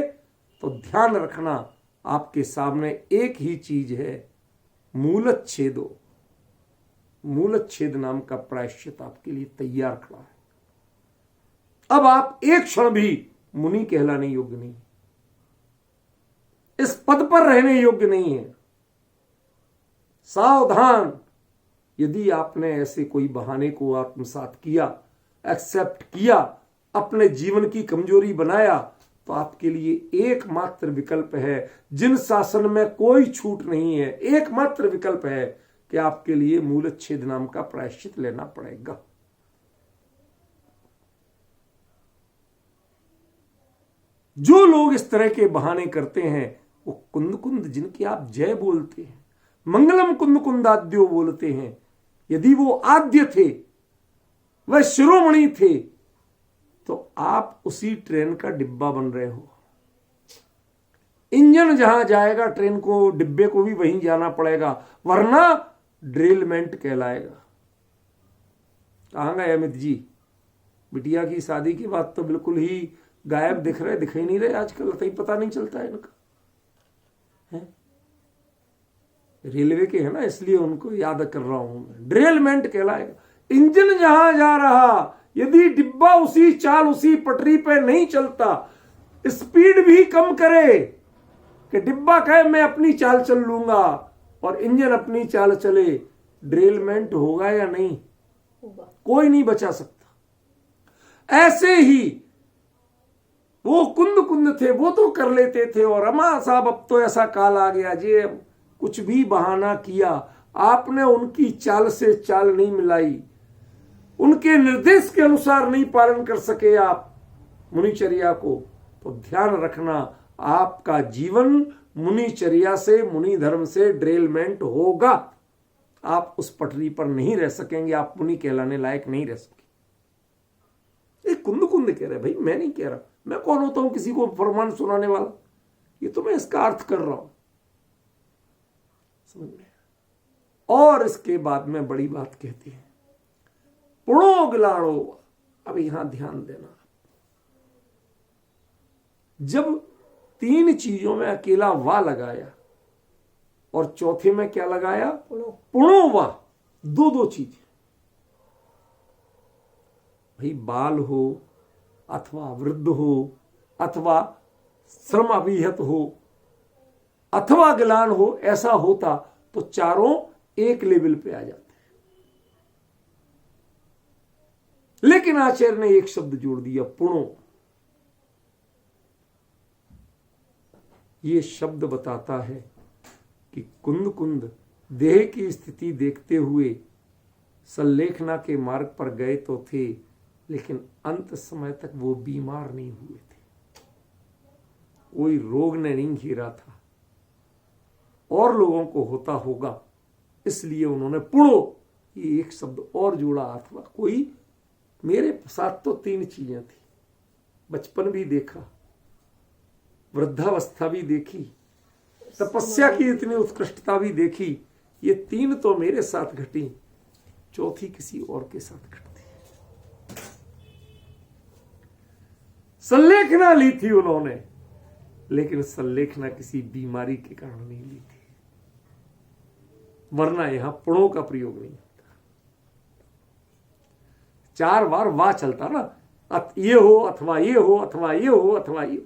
तो ध्यान रखना, आपके सामने एक ही चीज है, मूलच्छेदो। मूलच्छेद नाम का प्रायश्चित आपके लिए तैयार खड़ा है। अब आप एक क्षण भी मुनि कहलाने योग्य नहीं, इस पद पर रहने योग्य नहीं है। सावधान, यदि आपने ऐसे कोई बहाने को आत्मसात किया, एक्सेप्ट किया, अपने जीवन की कमजोरी बनाया, तो आपके लिए एकमात्र विकल्प है, जिन शासन में कोई छूट नहीं है, एकमात्र विकल्प है कि आपके लिए मूलच्छेद नाम का प्रायश्चित लेना पड़ेगा। जो लोग इस तरह के बहाने करते हैं वो कुंद कुंद जिनकी आप जय बोलते हैं, मंगलम कुंद कुंदाद्यो बोलते हैं, यदि वो आद्य थे, वह शिरोमणि थे, तो आप उसी ट्रेन का डिब्बा बन रहे हो। इंजन जहां जाएगा ट्रेन को, डिब्बे को भी वहीं जाना पड़ेगा, वरना ड्रिलमेंट कहलाएगा। कहां गए अमित जी? बिटिया की शादी की बात तो बिल्कुल ही गायब दिख रहे, दिख ही नहीं रहे आजकल, तो ही पता नहीं चलता है इनका। रेलवे के है ना, इसलिए उनको याद कर रहा हूं मैं। ड्रिलमेंट कहलाएगा। इंजन जहां जा रहा, यदि डिब्बा उसी चाल उसी पटरी पे नहीं चलता, स्पीड भी कम करे कि डिब्बा कहे मैं अपनी चाल चल लूंगा और इंजन अपनी चाल चले, ड्रिलमेंट होगा या नहीं? होगा। कोई नहीं बचा सकता। ऐसे ही वो कुंद कुंद थे, वो तो कर लेते थे, और अमा साहब अब तो ऐसा काल आ गया जी, कुछ भी बहाना किया, आपने उनकी चाल से चाल नहीं मिलाई, उनके निर्देश के अनुसार नहीं पालन कर सके आप मुनिचर्या को, तो ध्यान रखना आपका जीवन मुनिचर्या से, मुनि धर्म से ड्रेलमेंट होगा। आप उस पटरी पर नहीं रह सकेंगे, आप मुनि कहलाने लायक नहीं रह सकेंगे। एक कुंद कुंद कह रहे, भाई मैं नहीं कह रहा, मैं कौन होता हूं किसी को फरमान सुनाने वाला, ये तो मैं इसका अर्थ कर रहा हूं, समझ में। और इसके बाद में बड़ी बात कहती है, पुणो गिलाणो। अब यहां ध्यान देना, जब 3 चीजों में अकेला वा लगाया और चौथे में क्या लगाया, पुणो वा, 2 चीजें। भाई बाल हो अथवा वृद्ध हो अथवा श्रम अभिहत हो अथवा गिलान हो, ऐसा होता तो चारों एक लेवल पे आ जाते। लेकिन आचार्य ने एक शब्द जोड़ दिया, पुणो। ये शब्द बताता है कि कुंद कुंद देह की स्थिति देखते हुए सल्लेखना के मार्ग पर गए तो थे, लेकिन अंत समय तक वो बीमार नहीं हुए थे, कोई रोग ने नहीं घेरा था। और लोगों को होता होगा, इसलिए उन्होंने पुणो ये एक शब्द और जोड़ा। अथवा कोई, मेरे साथ तो 3 चीजें थी, बचपन भी देखा, वृद्धावस्था भी देखी, तपस्या की इतनी उत्कृष्टता भी देखी, ये 3 तो मेरे साथ घटी, चौथी किसी और के साथ घटती। सल्लेखना ली थी उन्होंने, लेकिन सल्लेखना किसी बीमारी के कारण नहीं ली थी, वरना यहां पुणों का प्रयोग नहीं होता। 4 बार वाह चलता ना, ये हो अथवा ये हो अथवा ये हो अथवा ये।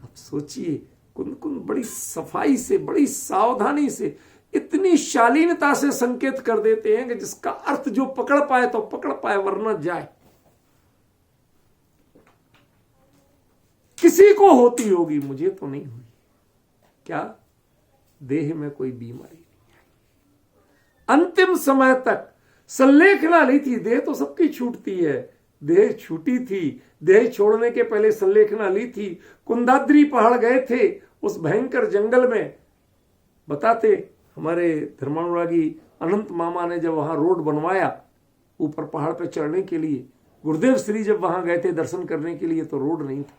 अब सोचिए, कुंद कुंद बड़ी सफाई से, बड़ी सावधानी से, इतनी शालीनता से संकेत कर देते हैं कि जिसका अर्थ जो पकड़ पाए तो पकड़ पाए, वरना जाए। किसी को होती होगी, मुझे तो नहीं हुई। क्या देह में कोई बीमारी नहीं आई। अंतिम समय तक सल्लेखना ली थी। देह तो सबकी छूटती है, देह छूटी थी। देह छोड़ने के पहले सल्लेखना ली थी। कुंदाद्री पहाड़ गए थे, उस भयंकर जंगल में। बताते हमारे धर्मानुरागी अनंत मामा ने जब वहां रोड बनवाया ऊपर पहाड़ पे चढ़ने के लिए, गुरुदेव श्री जब वहां गए थे दर्शन करने के लिए, तो रोड नहीं था।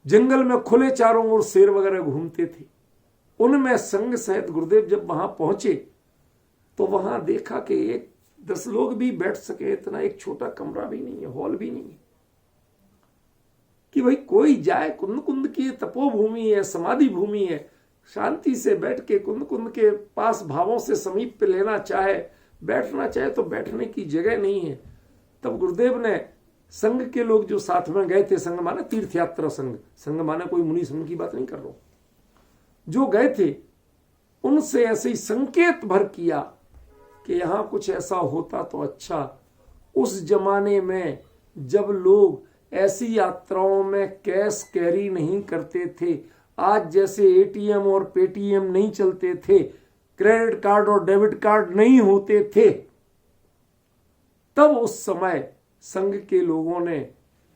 जंगल में खुले चारों ओर शेर वगैरह घूमते थे। उनमें संग सहित गुरुदेव जब वहां पहुंचे तो वहां देखा कि 10 लोग भी बैठ सके इतना एक छोटा कमरा भी नहीं है, हॉल भी नहीं है, कि भाई कोई जाए। कुंद कुंद की तपोभूमि है, समाधि भूमि है, शांति से बैठ के कुंद कुंद के पास भावों से समीप पे लेना चाहे, बैठना चाहे तो बैठने की जगह नहीं है। तब गुरुदेव ने संघ के लोग जो साथ में गए थे, संघ माने तीर्थ यात्रा संघ, संघ माने कोई मुनि संघ की बात नहीं कर रहा हूं, जो गए थे उनसे ऐसे ही संकेत भर किया कि यहां कुछ ऐसा होता तो अच्छा। उस जमाने में जब लोग ऐसी यात्राओं में कैश कैरी नहीं करते थे, आज जैसे एटीएम और पेटीएम नहीं चलते थे, क्रेडिट कार्ड और डेबिट कार्ड नहीं होते थे, तब उस समय संघ के लोगों ने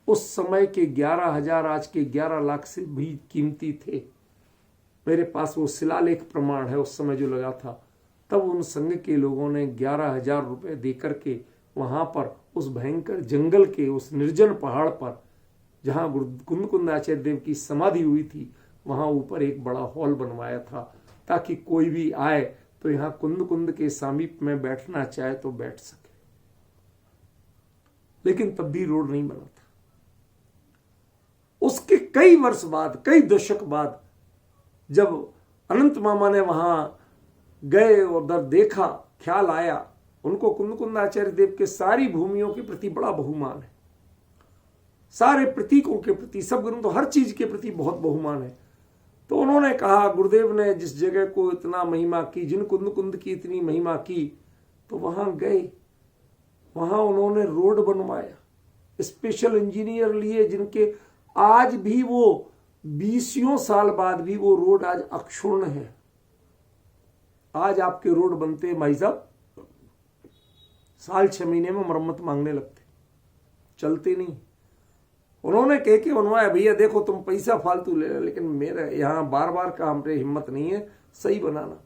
उस समय के 11,000 आज के 11 लाख से भी कीमती थे। मेरे पास वो शिलालेख प्रमाण है उस समय जो लगा था। तब उन संघ के लोगों ने 11,000 रुपए देकर के वहां पर उस भयंकर जंगल के उस निर्जन पहाड़ पर जहां कुंद कुंद आचार्य देव की समाधि हुई थी, वहां ऊपर एक बड़ा हॉल बनवाया था, ताकि कोई भी आए तो यहाँ कुंद कुंद के समीप में बैठना चाहे तो बैठ सके। लेकिन तब भी रोड नहीं बना था। उसके कई वर्ष बाद, कई दशक बाद, जब अनंत मामा ने वहां गए और उधर देखा, ख्याल आया, उनको कुंद कुंद आचार्य देव के सारी भूमियों के प्रति बड़ा बहुमान है, सारे प्रतीकों के प्रति, सब ग्रंथों, हर चीज के प्रति बहुत बहुमान है। तो उन्होंने कहा, गुरुदेव ने जिस जगह को इतना महिमा की, जिन कुंद कुंद की इतनी महिमा की, तो वहां गए, वहां उन्होंने रोड बनवाया, स्पेशल इंजीनियर लिए, जिनके आज भी वो 20 साल बाद भी वो रोड आज अक्षुण्ण है। आज आपके रोड बनते हैं भाई साहब साल 6 महीने में मरम्मत मांगने लगते, चलते नहीं। उन्होंने कह के बनवाया, भैया देखो तुम पैसा फालतू ले रहे, लेकिन मेरा यहाँ बार बार का हमरे हिम्मत नहीं है सही बनाना।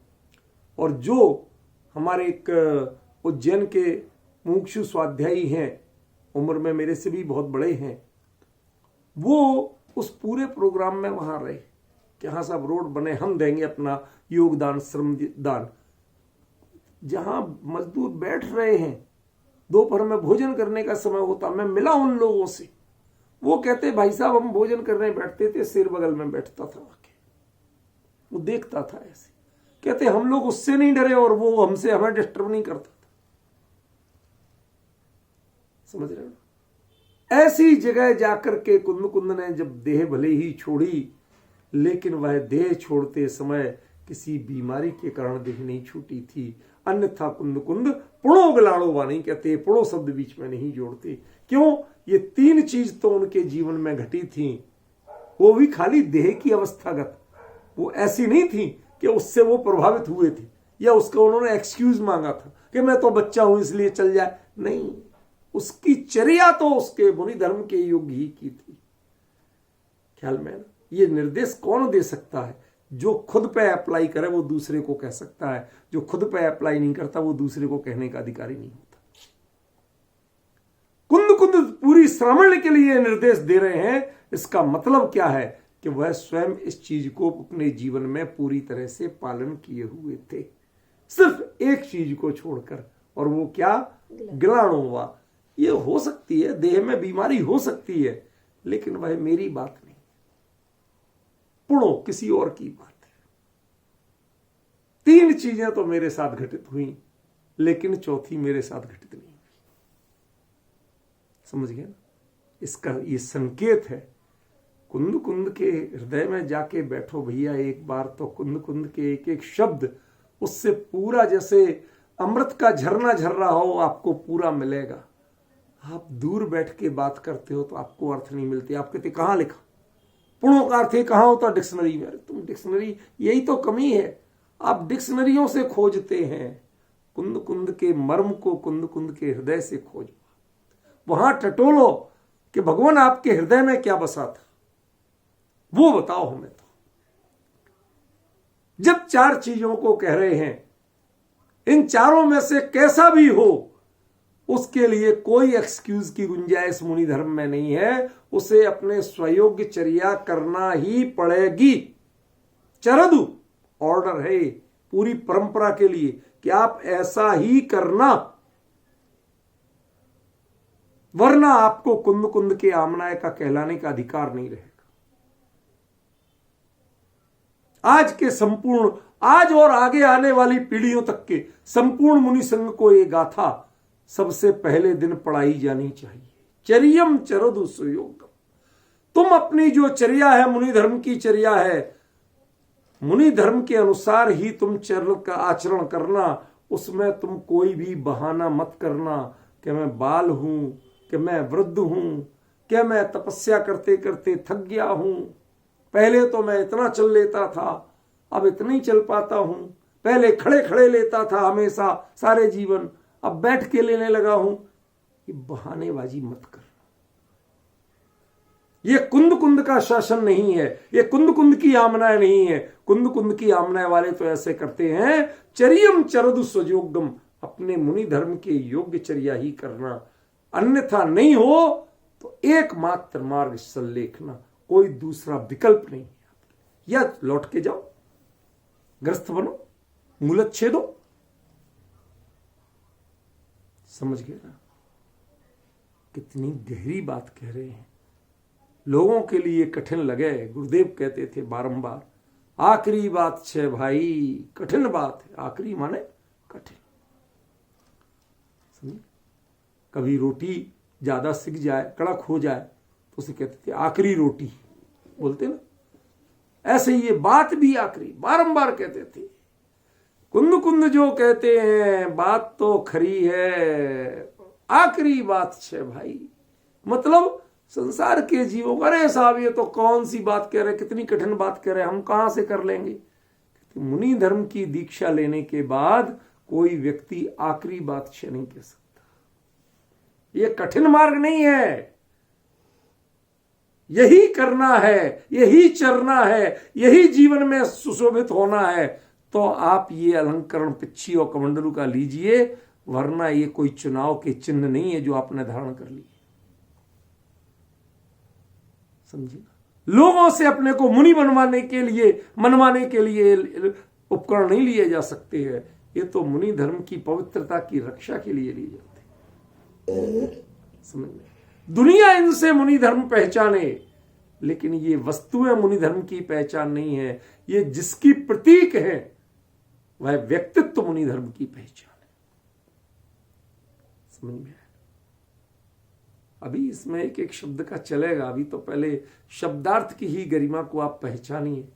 और जो हमारे एक उज्जैन के मुमुक्षु स्वाध्यायी हैं, उम्र में मेरे से भी बहुत बड़े हैं, वो उस पूरे प्रोग्राम में वहां रहे कि हाँ साहब रोड बने, हम देंगे अपना योगदान, श्रम दान। जहां मजदूर बैठ रहे हैं, दोपहर में भोजन करने का समय होता, मैं मिला उन लोगों से, वो कहते भाई साहब हम भोजन करने बैठते थे, सिर बगल में बैठता था आके, वो देखता था ऐसे, कहते हम लोग उससे नहीं डरे और वो हमसे हमें डिस्टर्ब नहीं करता था। समझ रहे हो? ऐसी जगह जाकर के कुंद ने जब देह भले ही छोड़ी, लेकिन वह देह छोड़ते समय किसी बीमारी के कारण देह नहीं छूटी थी। अन्यथा कुंद पुणो गलाड़ो वाणी कहते, पुणो शब्द बीच में नहीं जोड़ते। क्यों? ये 3 चीज तो उनके जीवन में घटी थी, वो भी खाली देह की अवस्थागत, वो ऐसी नहीं थी कि उससे वो प्रभावित हुए थे या उसका उन्होंने एक्सक्यूज मांगा था कि मैं तो बच्चा हूं इसलिए चल जाए। नहीं, उसकी चर्या तो उसके मुनि धर्म के योग्य ही की थी। ख्याल में ना? ये निर्देश कौन दे सकता है? जो खुद पे अप्लाई करे वो दूसरे को कह सकता है, जो खुद पे अप्लाई नहीं करता वो दूसरे को कहने का अधिकारी नहीं होता। कुंद पूरी श्रावण के लिए निर्देश दे रहे हैं। इसका मतलब क्या है कि वह स्वयं इस चीज को अपने जीवन में पूरी तरह से पालन किए हुए थे, सिर्फ एक चीज को छोड़कर, और वो क्या? ग्लाणोवा। ये हो सकती है, देह में बीमारी हो सकती है, लेकिन वह मेरी बात नहीं, पुणो किसी और की बात है। 3 चीजें तो मेरे साथ घटित हुई, लेकिन चौथी मेरे साथ घटित नहीं हुई। समझ गए ना? इसका ये संकेत है। कुंद के हृदय में जाके बैठो भैया एक बार, तो कुंद के एक एक शब्द उससे पूरा जैसे अमृत का झरना झर रहा हो आपको पूरा मिलेगा। आप दूर बैठ के बात करते हो तो आपको अर्थ नहीं मिलती। आप कहते कहां लिखा? पुणों का अर्थ कहां होता? डिक्शनरी में। तुम डिक्शनरी, यही तो कमी है, आप डिक्शनरियों से खोजते हैं। कुंद के मर्म को कुंद के हृदय से खोजो, वहां टटोलो कि भगवान आपके हृदय में क्या बसा था, वो बताओ हमें। तो जब 4 चीजों को कह रहे हैं, इन चारों में से कैसा भी हो उसके लिए कोई एक्सक्यूज की गुंजाइश मुनि धर्म में नहीं है, उसे अपने स्वयोग्य चर्या करना ही पड़ेगी। चरदु ऑर्डर है पूरी परंपरा के लिए कि आप ऐसा ही करना, वरना आपको कुंद के आमनाय का कहलाने का अधिकार नहीं रहेगा। आज के संपूर्ण, आज और आगे आने वाली पीढ़ियों तक के संपूर्ण मुनि संघ को ये गाथा सबसे पहले दिन पढ़ाई जानी चाहिए। चर्यम चरदु सुयोगम। तुम अपनी जो चर्या है, मुनि धर्म की चर्या है, मुनि धर्म के अनुसार ही तुम चरण का आचरण करना। उसमें तुम कोई भी बहाना मत करना कि मैं बाल हूं, कि मैं वृद्ध हूं, कि मैं तपस्या करते करते थक गया हूं, पहले तो मैं इतना चल लेता था अब इतना ही चल पाता हूं, पहले खड़े खड़े लेता था हमेशा सारे जीवन, अब बैठ के लेने लगा हूं। ये बहानेबाजी मत कर। ये कुंद का शासन नहीं है, ये कुंद की आमनाएं नहीं है। कुंद की आमनाएं वाले तो ऐसे करते हैं, चर्यम चरदु स्वयोगम, अपने मुनि धर्म के योग्य चर्या ही करना, अन्यथा नहीं हो तो एकमात्र मार्ग सल्लेखना, कोई दूसरा विकल्प नहीं है। या लौट के जाओ, ग्रस्त बनो, मूलच्छेदो। समझ गए ना? कितनी गहरी बात कह रहे हैं। लोगों के लिए कठिन लगे। गुरुदेव कहते थे बारंबार, आखिरी बात छे भाई, कठिन बात है। आखिरी माने कठिन। समझे? कभी रोटी ज्यादा सिक जाए, कड़क हो जाए, तो उसे कहते थे आखिरी रोटी, बोलते ना। ऐसे ये बात भी आखिरी, बारंबार कहते थे। कुंद जो कहते हैं बात तो खरी है, आखिरी बात छे भाई। मतलब संसार के जीवों का, अरे साहब ये तो कौन सी बात कह रहे, कितनी कठिन बात कह रहे, हम कहां से कर लेंगे। मुनि धर्म की दीक्षा लेने के बाद कोई व्यक्ति आखिरी बात छे नहीं कह सकता। ये कठिन मार्ग नहीं है, यही करना है, यही चरना है, यही जीवन में सुशोभित होना है। तो आप ये अलंकरण पिच्छी और कमंडलू का लीजिए, वरना ये कोई चुनाव के चिन्ह नहीं है जो आपने धारण कर लिए। समझिए, लोगों से अपने को मुनि मनवाने के लिए उपकरण नहीं लिए जा सकते हैं। ये तो मुनि धर्म की पवित्रता की रक्षा के लिए लिए जाते हैं। समझ में, दुनिया इनसे मुनि धर्म पहचाने, लेकिन ये वस्तुएं मुनि धर्म की पहचान नहीं है। ये जिसकी प्रतीक है वह व्यक्तित्व मुनि धर्म की पहचान है। समझ में आया? अभी इसमें एक एक शब्द का चलेगा, अभी तो पहले शब्दार्थ की ही गरिमा को आप पहचानिए।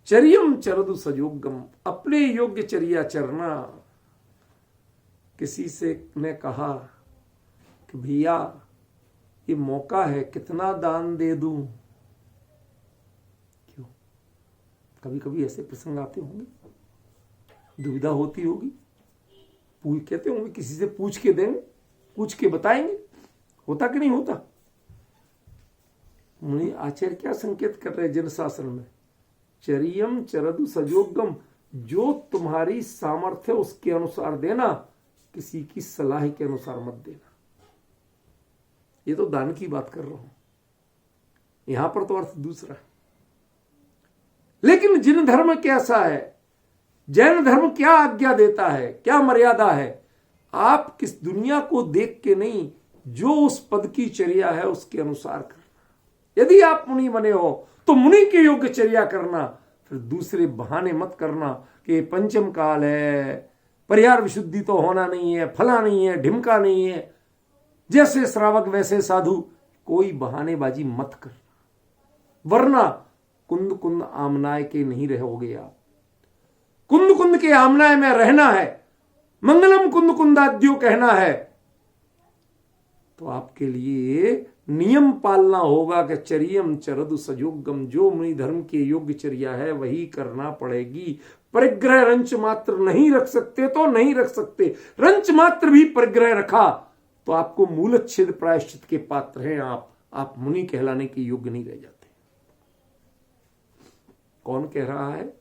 चर्यम चरदु सजोगम, अपने योग्य चर्या चरना। किसी से ने कहा कि भैया ये मौका है, कितना दान दे दूं? क्यों? कभी कभी ऐसे प्रसंग आते होंगे, दुविधा होती होगी, कहते होंगे किसी से पूछ के देंगे, पूछ के बताएंगे। होता कि नहीं होता? मुनि आचार्य क्या संकेत कर रहे जन शासन में? चरियम चरदु सजोगम, जो तुम्हारी सामर्थ्य उसके अनुसार देना, किसी की सलाह के अनुसार मत देना। ये तो दान की बात कर रहा हूं, यहां पर तो अर्थ दूसरा है। लेकिन जिन धर्म कैसा है, जैन धर्म क्या आज्ञा देता है, क्या मर्यादा है? आप किस दुनिया को देख के नहीं, जो उस पद की चर्या है उसके अनुसार करना। यदि आप मुनि बने हो तो मुनि के योग्य चर्या करना, फिर दूसरे बहाने मत करना कि पंचम काल है, परिहार विशुद्धि तो होना नहीं है, फला नहीं है, ढिमका नहीं है, जैसे श्रावक वैसे साधु। कोई बहानेबाजी मत कर, वरना कुंद कुंद आमनाय के नहीं रहोगे आप। कुंद कुंद के आमनाय में रहना है, मंगलम कुंद कुंदाद्यो कहना है, तो आपके लिए नियम पालना होगा कि चरियम चरदु सजोगम, जो मुनि धर्म के योग्य चर्या है वही करना पड़ेगी। परिग्रह रंच मात्र नहीं रख सकते तो नहीं रख सकते, रंच मात्र भी परिग्रह रखा तो आपको मूलच्छेद प्रायश्चित के पात्र हैं। आप मुनि कहलाने के योग्य नहीं रह जाते। कौन कह रहा है?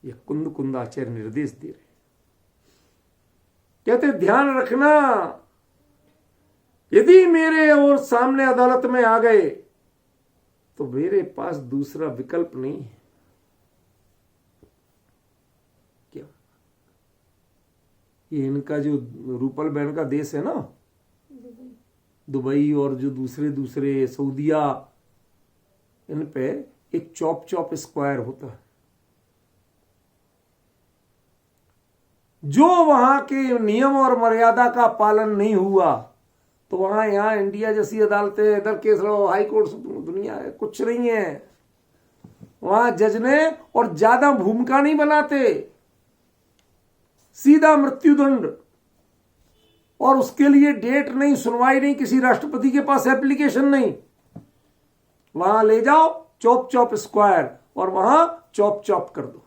यह कुंद कुंदाचार्य निर्देश दे रहे। कहते ध्यान रखना, यदि मेरे और सामने अदालत में आ गए तो मेरे पास दूसरा विकल्प नहीं है। क्या? ये इनका जो रूपल बैंड का देश है ना, दुबई और जो दूसरे सऊदिया, इन पे एक चॉप स्क्वायर होता है। जो वहां के नियम और मर्यादा का पालन नहीं हुआ तो वहां यहां इंडिया जैसी अदालतें, इधर केस लड़ो, हाई कोर्ट, दुनिया है, कुछ नहीं है। वहां जज ने और ज्यादा भूमिका नहीं बनाते, सीधा मृत्युदंड, और उसके लिए डेट नहीं, सुनवाई नहीं, किसी राष्ट्रपति के पास एप्लीकेशन नहीं। वहां ले जाओ चॉप स्क्वायर और वहां चॉप कर दो,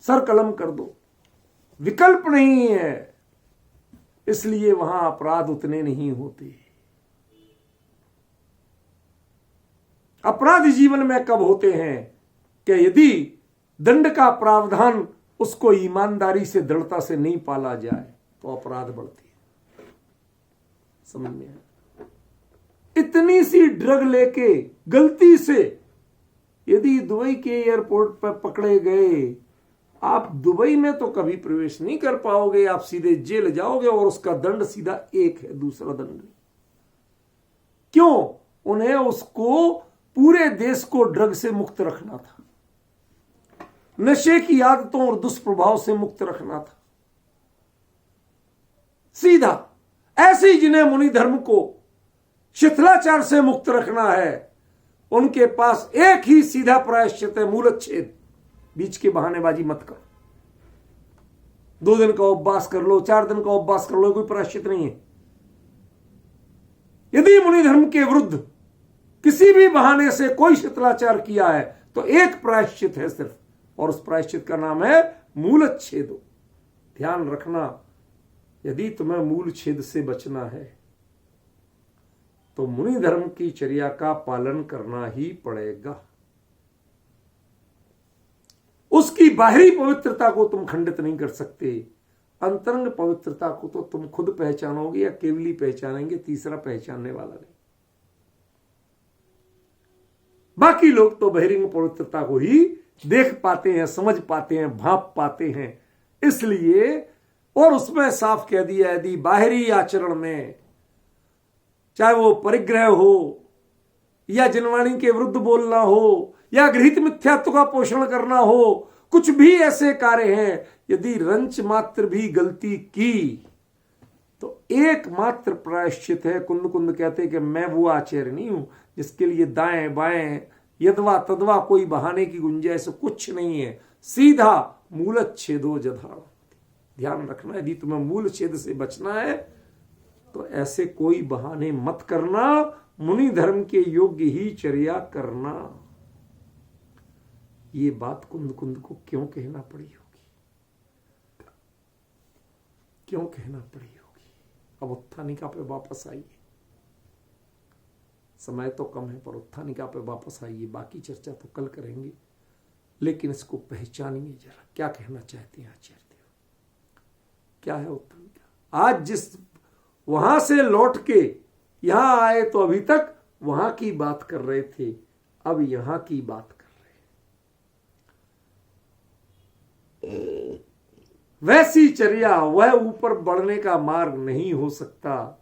सर कलम कर दो, विकल्प नहीं है। इसलिए वहां अपराध उतने नहीं होते। अपराध जीवन में कब होते हैं कि यदि दंड का प्रावधान उसको ईमानदारी से, दृढ़ता से नहीं पाला जाए तो अपराध बढ़ती है। समझ में आया? इतनी सी ड्रग लेके गलती से यदि दुबई के एयरपोर्ट पर पकड़े गए, आप दुबई में तो कभी प्रवेश नहीं कर पाओगे, आप सीधे जेल जाओगे और उसका दंड सीधा एक है, दूसरा दंड नहीं। क्यों? उन्हें उसको पूरे देश को ड्रग से मुक्त रखना था, नशे की आदतों और दुष्प्रभाव से मुक्त रखना था। सीधा ऐसे ही जिन्हें मुनि धर्म को शिथिलाचार से मुक्त रखना है, उनके पास एक ही सीधा प्रायश्चित है, मूलच्छेद। बीच के बहानेबाजी मत करो। 2 दिन का उपवास कर लो, 4 दिन का उपवास कर लो, कोई प्रायश्चित नहीं है। यदि मुनि धर्म के विरुद्ध किसी भी बहाने से कोई शिथिलाचार किया है तो एक प्रायश्चित है सिर्फ, और उस प्रायश्चित का नाम है मूलच्छेद। ध्यान रखना, यदि तुम्हें मूल छेद से बचना है तो मुनि धर्म की चर्या का पालन करना ही पड़ेगा। उसकी बाहरी पवित्रता को तुम खंडित नहीं कर सकते, अंतरंग पवित्रता को तो तुम खुद पहचानोगे या केवली पहचानेंगे, तीसरा पहचानने वाला नहीं। बाकी लोग तो बहिरंग पवित्रता को ही देख पाते हैं, समझ पाते हैं, भांप पाते हैं। इसलिए और उसमें साफ कह दिया, यदि बाहरी आचरण में चाहे वो परिग्रह हो या जनवाणी के विरुद्ध बोलना हो या गृहीत मिथ्यात्व का पोषण करना हो, कुछ भी ऐसे कार्य हैं, यदि रंच मात्र भी गलती की तो एकमात्र प्रायश्चित है। कुंद कुंद कहते हैं कि मैं वो आचार्य नहीं हूं जिसके लिए दाएं बाएं यदवा तदवा कोई बहाने की गुंजाइश कुछ नहीं है, सीधा मूलच्छेदो जधाड़। ध्यान रखना, यदि तुम्हें मूल छेद से बचना है तो ऐसे कोई बहाने मत करना, मुनि धर्म के योग्य ही चर्या करना। ये बात कुंद कुंद को क्यों कहना पड़ी होगी, क्यों कहना पड़ी होगी? अब उत्थानिका पे वापस आइए, समय तो कम है पर उत्थानिका पे वापस आइए, बाकी चर्चा तो कल करेंगे, लेकिन इसको पहचानिए जरा, क्या कहना चाहते हैं आचार्य देव, क्या है उत्थानिका। आज जिस वहां से लौट के यहां आए तो अभी तक वहां की बात कर रहे थे, अब यहां की बात कर रहे हैं। वैसी चर्या, वह ऊपर बढ़ने का मार्ग नहीं हो सकता,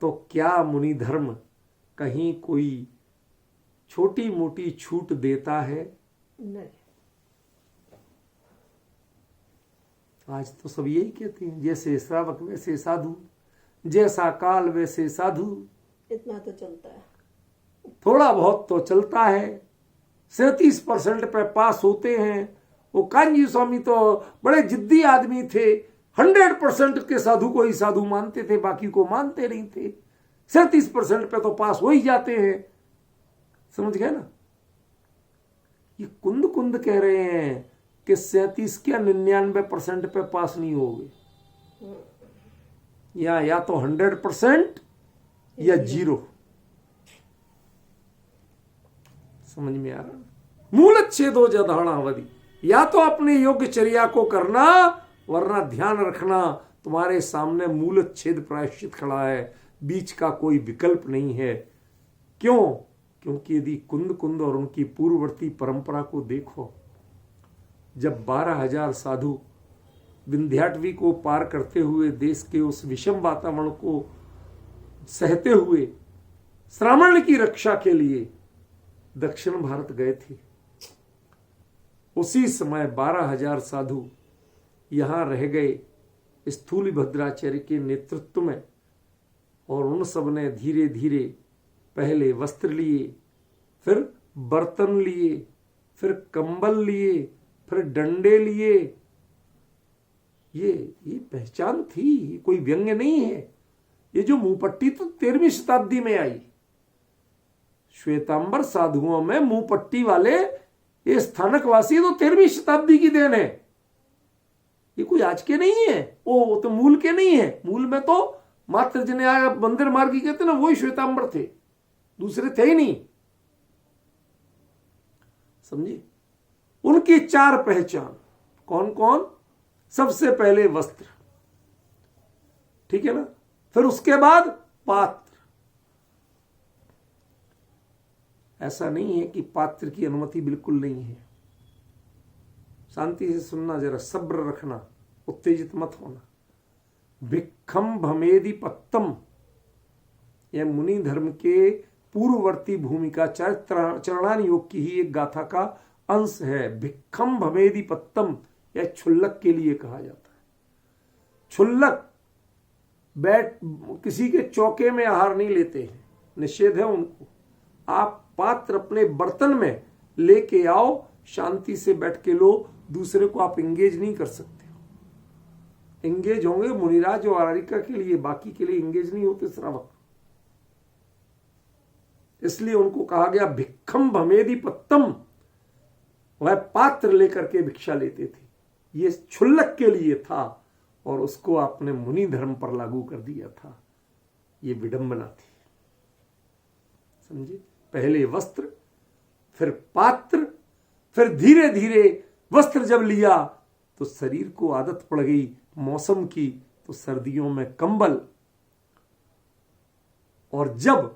तो क्या मुनि धर्म कहीं कोई छोटी मोटी छूट देता है? नहीं। आज तो सब यही कहते हैं, जैसे श्रावक वैसे साधु, जैसा काल वैसे साधु। इतना तो चलता है, थोड़ा बहुत तो चलता है। 37% पे पास होते हैं। वो कांजी स्वामी तो बड़े जिद्दी आदमी थे, 100% के साधु को ही साधु मानते थे, बाकी को मानते नहीं थे। 37% पे तो पास हो ही जाते हैं, समझ गए ना। ये कुंद कुंद कह रहे हैं कि 37 क्या 99% पे पास नहीं होगे, या तो 100% या 0। समझ में आ रहा? मूलच्छेदो जधाणावधि, या तो अपने योग्य चर्या को करना, वरना ध्यान रखना तुम्हारे सामने मूलच्छेद प्रायश्चित खड़ा है, बीच का कोई विकल्प नहीं है। क्यों? क्योंकि यदि कुंद कुंद और उनकी पूर्ववर्ती परंपरा को देखो, जब 12,000 साधु विंध्याटवी को पार करते हुए देश के उस विषम वातावरण को सहते हुए श्रावण की रक्षा के लिए दक्षिण भारत गए थे, उसी समय 12,000 साधु यहां रह गए स्थूल भद्राचार्य के नेतृत्व में, और उन सब ने धीरे धीरे पहले वस्त्र लिए, फिर बर्तन लिए, फिर कंबल लिए, फिर डंडे लिए। ये पहचान थी, कोई व्यंग्य नहीं है। ये जो मुंहपट्टी तो 13वीं शताब्दी में आई। श्वेतांबर साधुओं में मुंहपट्टी वाले ये स्थानकवासी तो 13वीं शताब्दी की देन है, ये कोई आज के नहीं है। वो तो मूल के नहीं है। मूल में तो मात्र जिन्हें आया मंदिर मार्गी कहते ना, वही श्वेतांबर थे, दूसरे थे ही नहीं। समझिए, उनकी 4 पहचान कौन कौन? सबसे पहले वस्त्र, ठीक है ना, फिर उसके बाद पात्र। ऐसा नहीं है कि पात्र की अनुमति बिल्कुल नहीं है। शांति से सुनना, जरा सब्र रखना, उत्तेजित मत होना। भिक्खम भमेदि पत्तम, यह मुनि धर्म के पूर्ववर्ती भूमिका चरणान योग की ही एक गाथा का अंश है। भिक्खम भमेदि पत्तम, यह क्षुल्लक के लिए कहा जाता है। क्षुल्लक बैठ किसी के चौके में आहार नहीं लेते हैं, निषेध है उनको। आप पात्र अपने बर्तन में लेके आओ, शांति से बैठ के लो, दूसरे को आप एंगेज नहीं कर सकते। एंगेज होंगे मुनिराज और आरिका के लिए, बाकी के लिए एंगेज नहीं होते श्रावक। इसलिए उनको कहा गया भिक्खम भमेदि पत्तम, वह पात्र लेकर के भिक्षा लेते थे। ये क्षुल्लक के लिए था, और उसको आपने मुनि धर्म पर लागू कर दिया था। ये विडंबना थी, समझे? पहले वस्त्र, फिर पात्र, फिर धीरे धीरे वस्त्र जब लिया तो शरीर को आदत पड़ गई मौसम की, तो सर्दियों में कंबल, और जब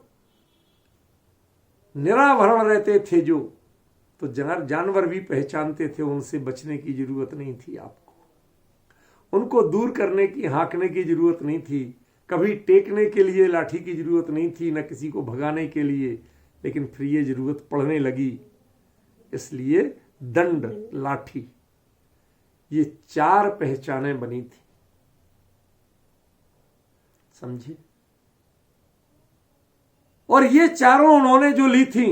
निराभरण रहते थे जो, तो जानवर भी पहचानते थे, उनसे बचने की जरूरत नहीं थी आपको, उनको दूर करने की, हाँकने की जरूरत नहीं थी, कभी टेकने के लिए लाठी की जरूरत नहीं थी, न किसी को भगाने के लिए। लेकिन फिर ये जरूरत पड़ने लगी, इसलिए दंड, लाठी, ये 4 पहचानें बनी थी, समझे? और ये चारों उन्होंने जो ली थी,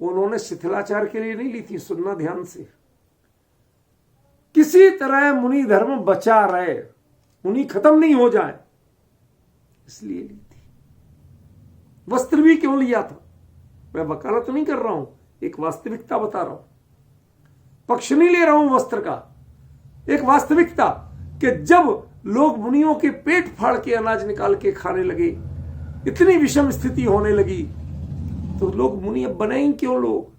उन्होंने शिथिलाचार के लिए नहीं ली थी। सुनना ध्यान से, किसी तरह मुनि धर्म बचा रहे, मुनि खत्म नहीं हो जाए, इसलिए ली थी। वस्त्र भी क्यों लिया था? मैं वकालत नहीं कर रहा हूं, एक वास्तविकता बता रहा हूं, पक्ष नहीं ले रहा हूं वस्त्र का। एक वास्तविकता कि जब लोग मुनियों के पेट फाड़ के अनाज निकाल के खाने लगे, इतनी विषम स्थिति होने लगी, तो लोग मुनि अब बने ही क्यों लोग?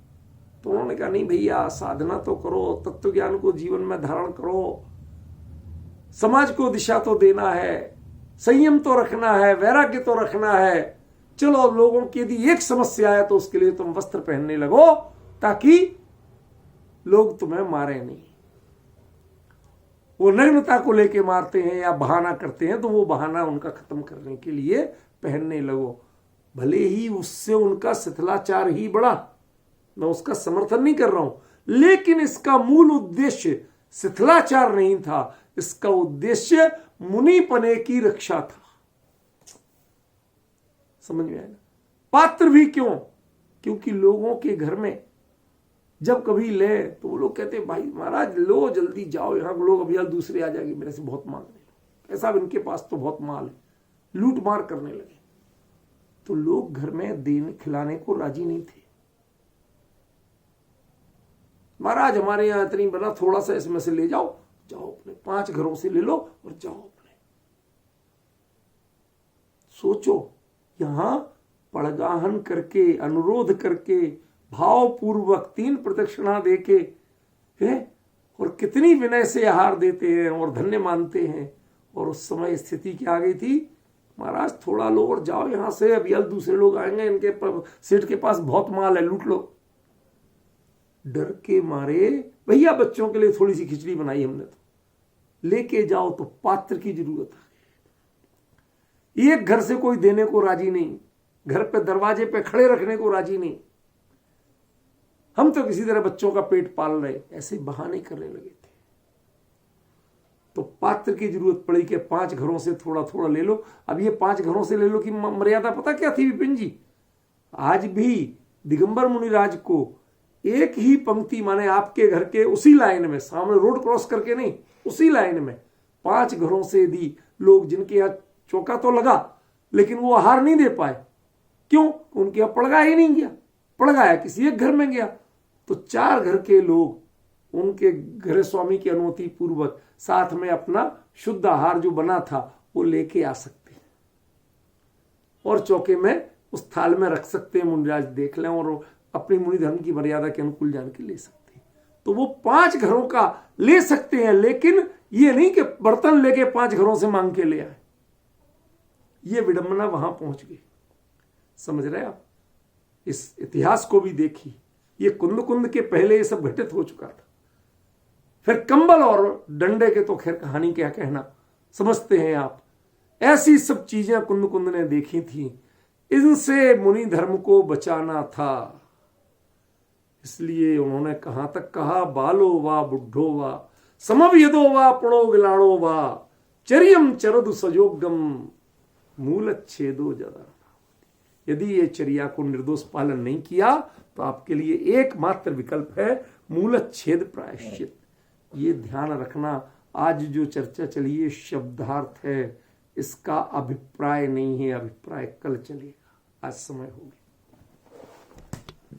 तो उन्होंने कहा नहीं भैया, साधना तो करो, तत्व ज्ञान को जीवन में धारण करो, समाज को दिशा तो देना है, संयम तो रखना है, वैराग्य तो रखना है। चलो, लोगों की यदि एक समस्या है तो उसके लिए तुम वस्त्र पहनने लगो, ताकि लोग तुम्हें मारे नहीं। वो नग्नता को लेके मारते हैं या बहाना करते हैं, तो वो बहाना उनका खत्म करने के लिए पहनने लगो। भले ही उससे उनका शिथिलाचार ही बढ़ा, मैं उसका समर्थन नहीं कर रहा हूं, लेकिन इसका मूल उद्देश्य शिथिलाचार नहीं था, इसका उद्देश्य मुनिपने की रक्षा था। समझ में आया ना? पात्र भी क्यों? क्योंकि लोगों के घर में जब कभी ले तो वो लोग कहते भाई महाराज लो जल्दी जाओ, यहां लोग अभी दूसरे आ जाएंगे मेरे से बहुत मांगने, ऐसा इनके पास तो बहुत माल है, लूट मार करने लगे। तो लोग घर में देने खिलाने को राजी नहीं थे। महाराज हमारे यहां इतनी बना, थोड़ा सा इसमें से ले जाओ, जाओ अपने 5 घरों से ले लो और जाओ अपने। सोचो, यहां पड़गाहन करके, अनुरोध करके, भावपूर्वक 3 प्रदक्षिणा देके है, और कितनी विनय से आहार देते हैं और धन्य मानते हैं। और उस समय स्थिति क्या आ गई थी, महाराज थोड़ा लो और जाओ यहां से, अभी दूसरे लोग आएंगे, इनके सेठ के पास बहुत माल है, लूट लो। डर के मारे भैया बच्चों के लिए थोड़ी सी खिचड़ी बनाई हमने, तो लेके जाओ, तो पात्र की जरूरत है। एक घर से कोई देने को राजी नहीं, घर पे दरवाजे पे खड़े रखने को राजी नहीं, हम तो किसी तरह बच्चों का पेट पाल रहे, ऐसे बहाने करने लगे थे। तो पात्र की जरूरत पड़ी कि 5 घरों से थोड़ा थोड़ा ले लो। अब ये 5 घरों से ले लो की मर्यादा पता क्या थी विपिन जी? आज भी दिगंबर मुनिराज को एक ही पंक्ति, माने आपके घर के उसी लाइन में, सामने रोड क्रॉस करके नहीं, उसी लाइन में 5 घरों से यदि लोग, जिनके यहाँ चौका तो लगा लेकिन वो आहार नहीं दे पाए, क्यों? उनके यहाँ पड़गा ही नहीं गया, पड़गाया किसी एक घर में गया, तो 4 घर के लोग उनके घर स्वामी की अनुमति पूर्वक साथ में अपना शुद्ध आहार जो बना था वो लेके आ सकते हैं, और चौके में उस थाल में रख सकते हैं, मुनिराज देख लें, और अपनी मुनि धर्म की मर्यादा के अनुकूल जान के ले सकते हैं। तो वो 5 घरों का ले सकते हैं, लेकिन ये नहीं कि बर्तन लेके 5 घरों से मांग के ले आए। ये विडंबना वहां पहुंच गई, समझ रहे आप? इस इतिहास को भी देखी, ये कुंद कुंद के पहले ये सब घटित हो चुका था। फिर कंबल और डंडे के तो खैर कहानी क्या कहना, समझते हैं आप। ऐसी सब चीजें कुंद कुंद ने देखी थी, इनसे मुनि धर्म को बचाना था। इसलिए उन्होंने कहां तक कहा, बालो वा बुढ़ो वा समवयदो वा पड़ो गिलाड़ो वा चर्यम चरदु सजोगम मूलच्छेदो जदा। यदि ये चर्या को निर्दोष पालन नहीं किया तो आपके लिए एकमात्र विकल्प है मूलच्छेद प्रायश्चित। ये ध्यान रखना। आज जो चर्चा चली है शब्दार्थ है, इसका अभिप्राय नहीं है, अभिप्राय कल चलेगा। आज समय हो गया।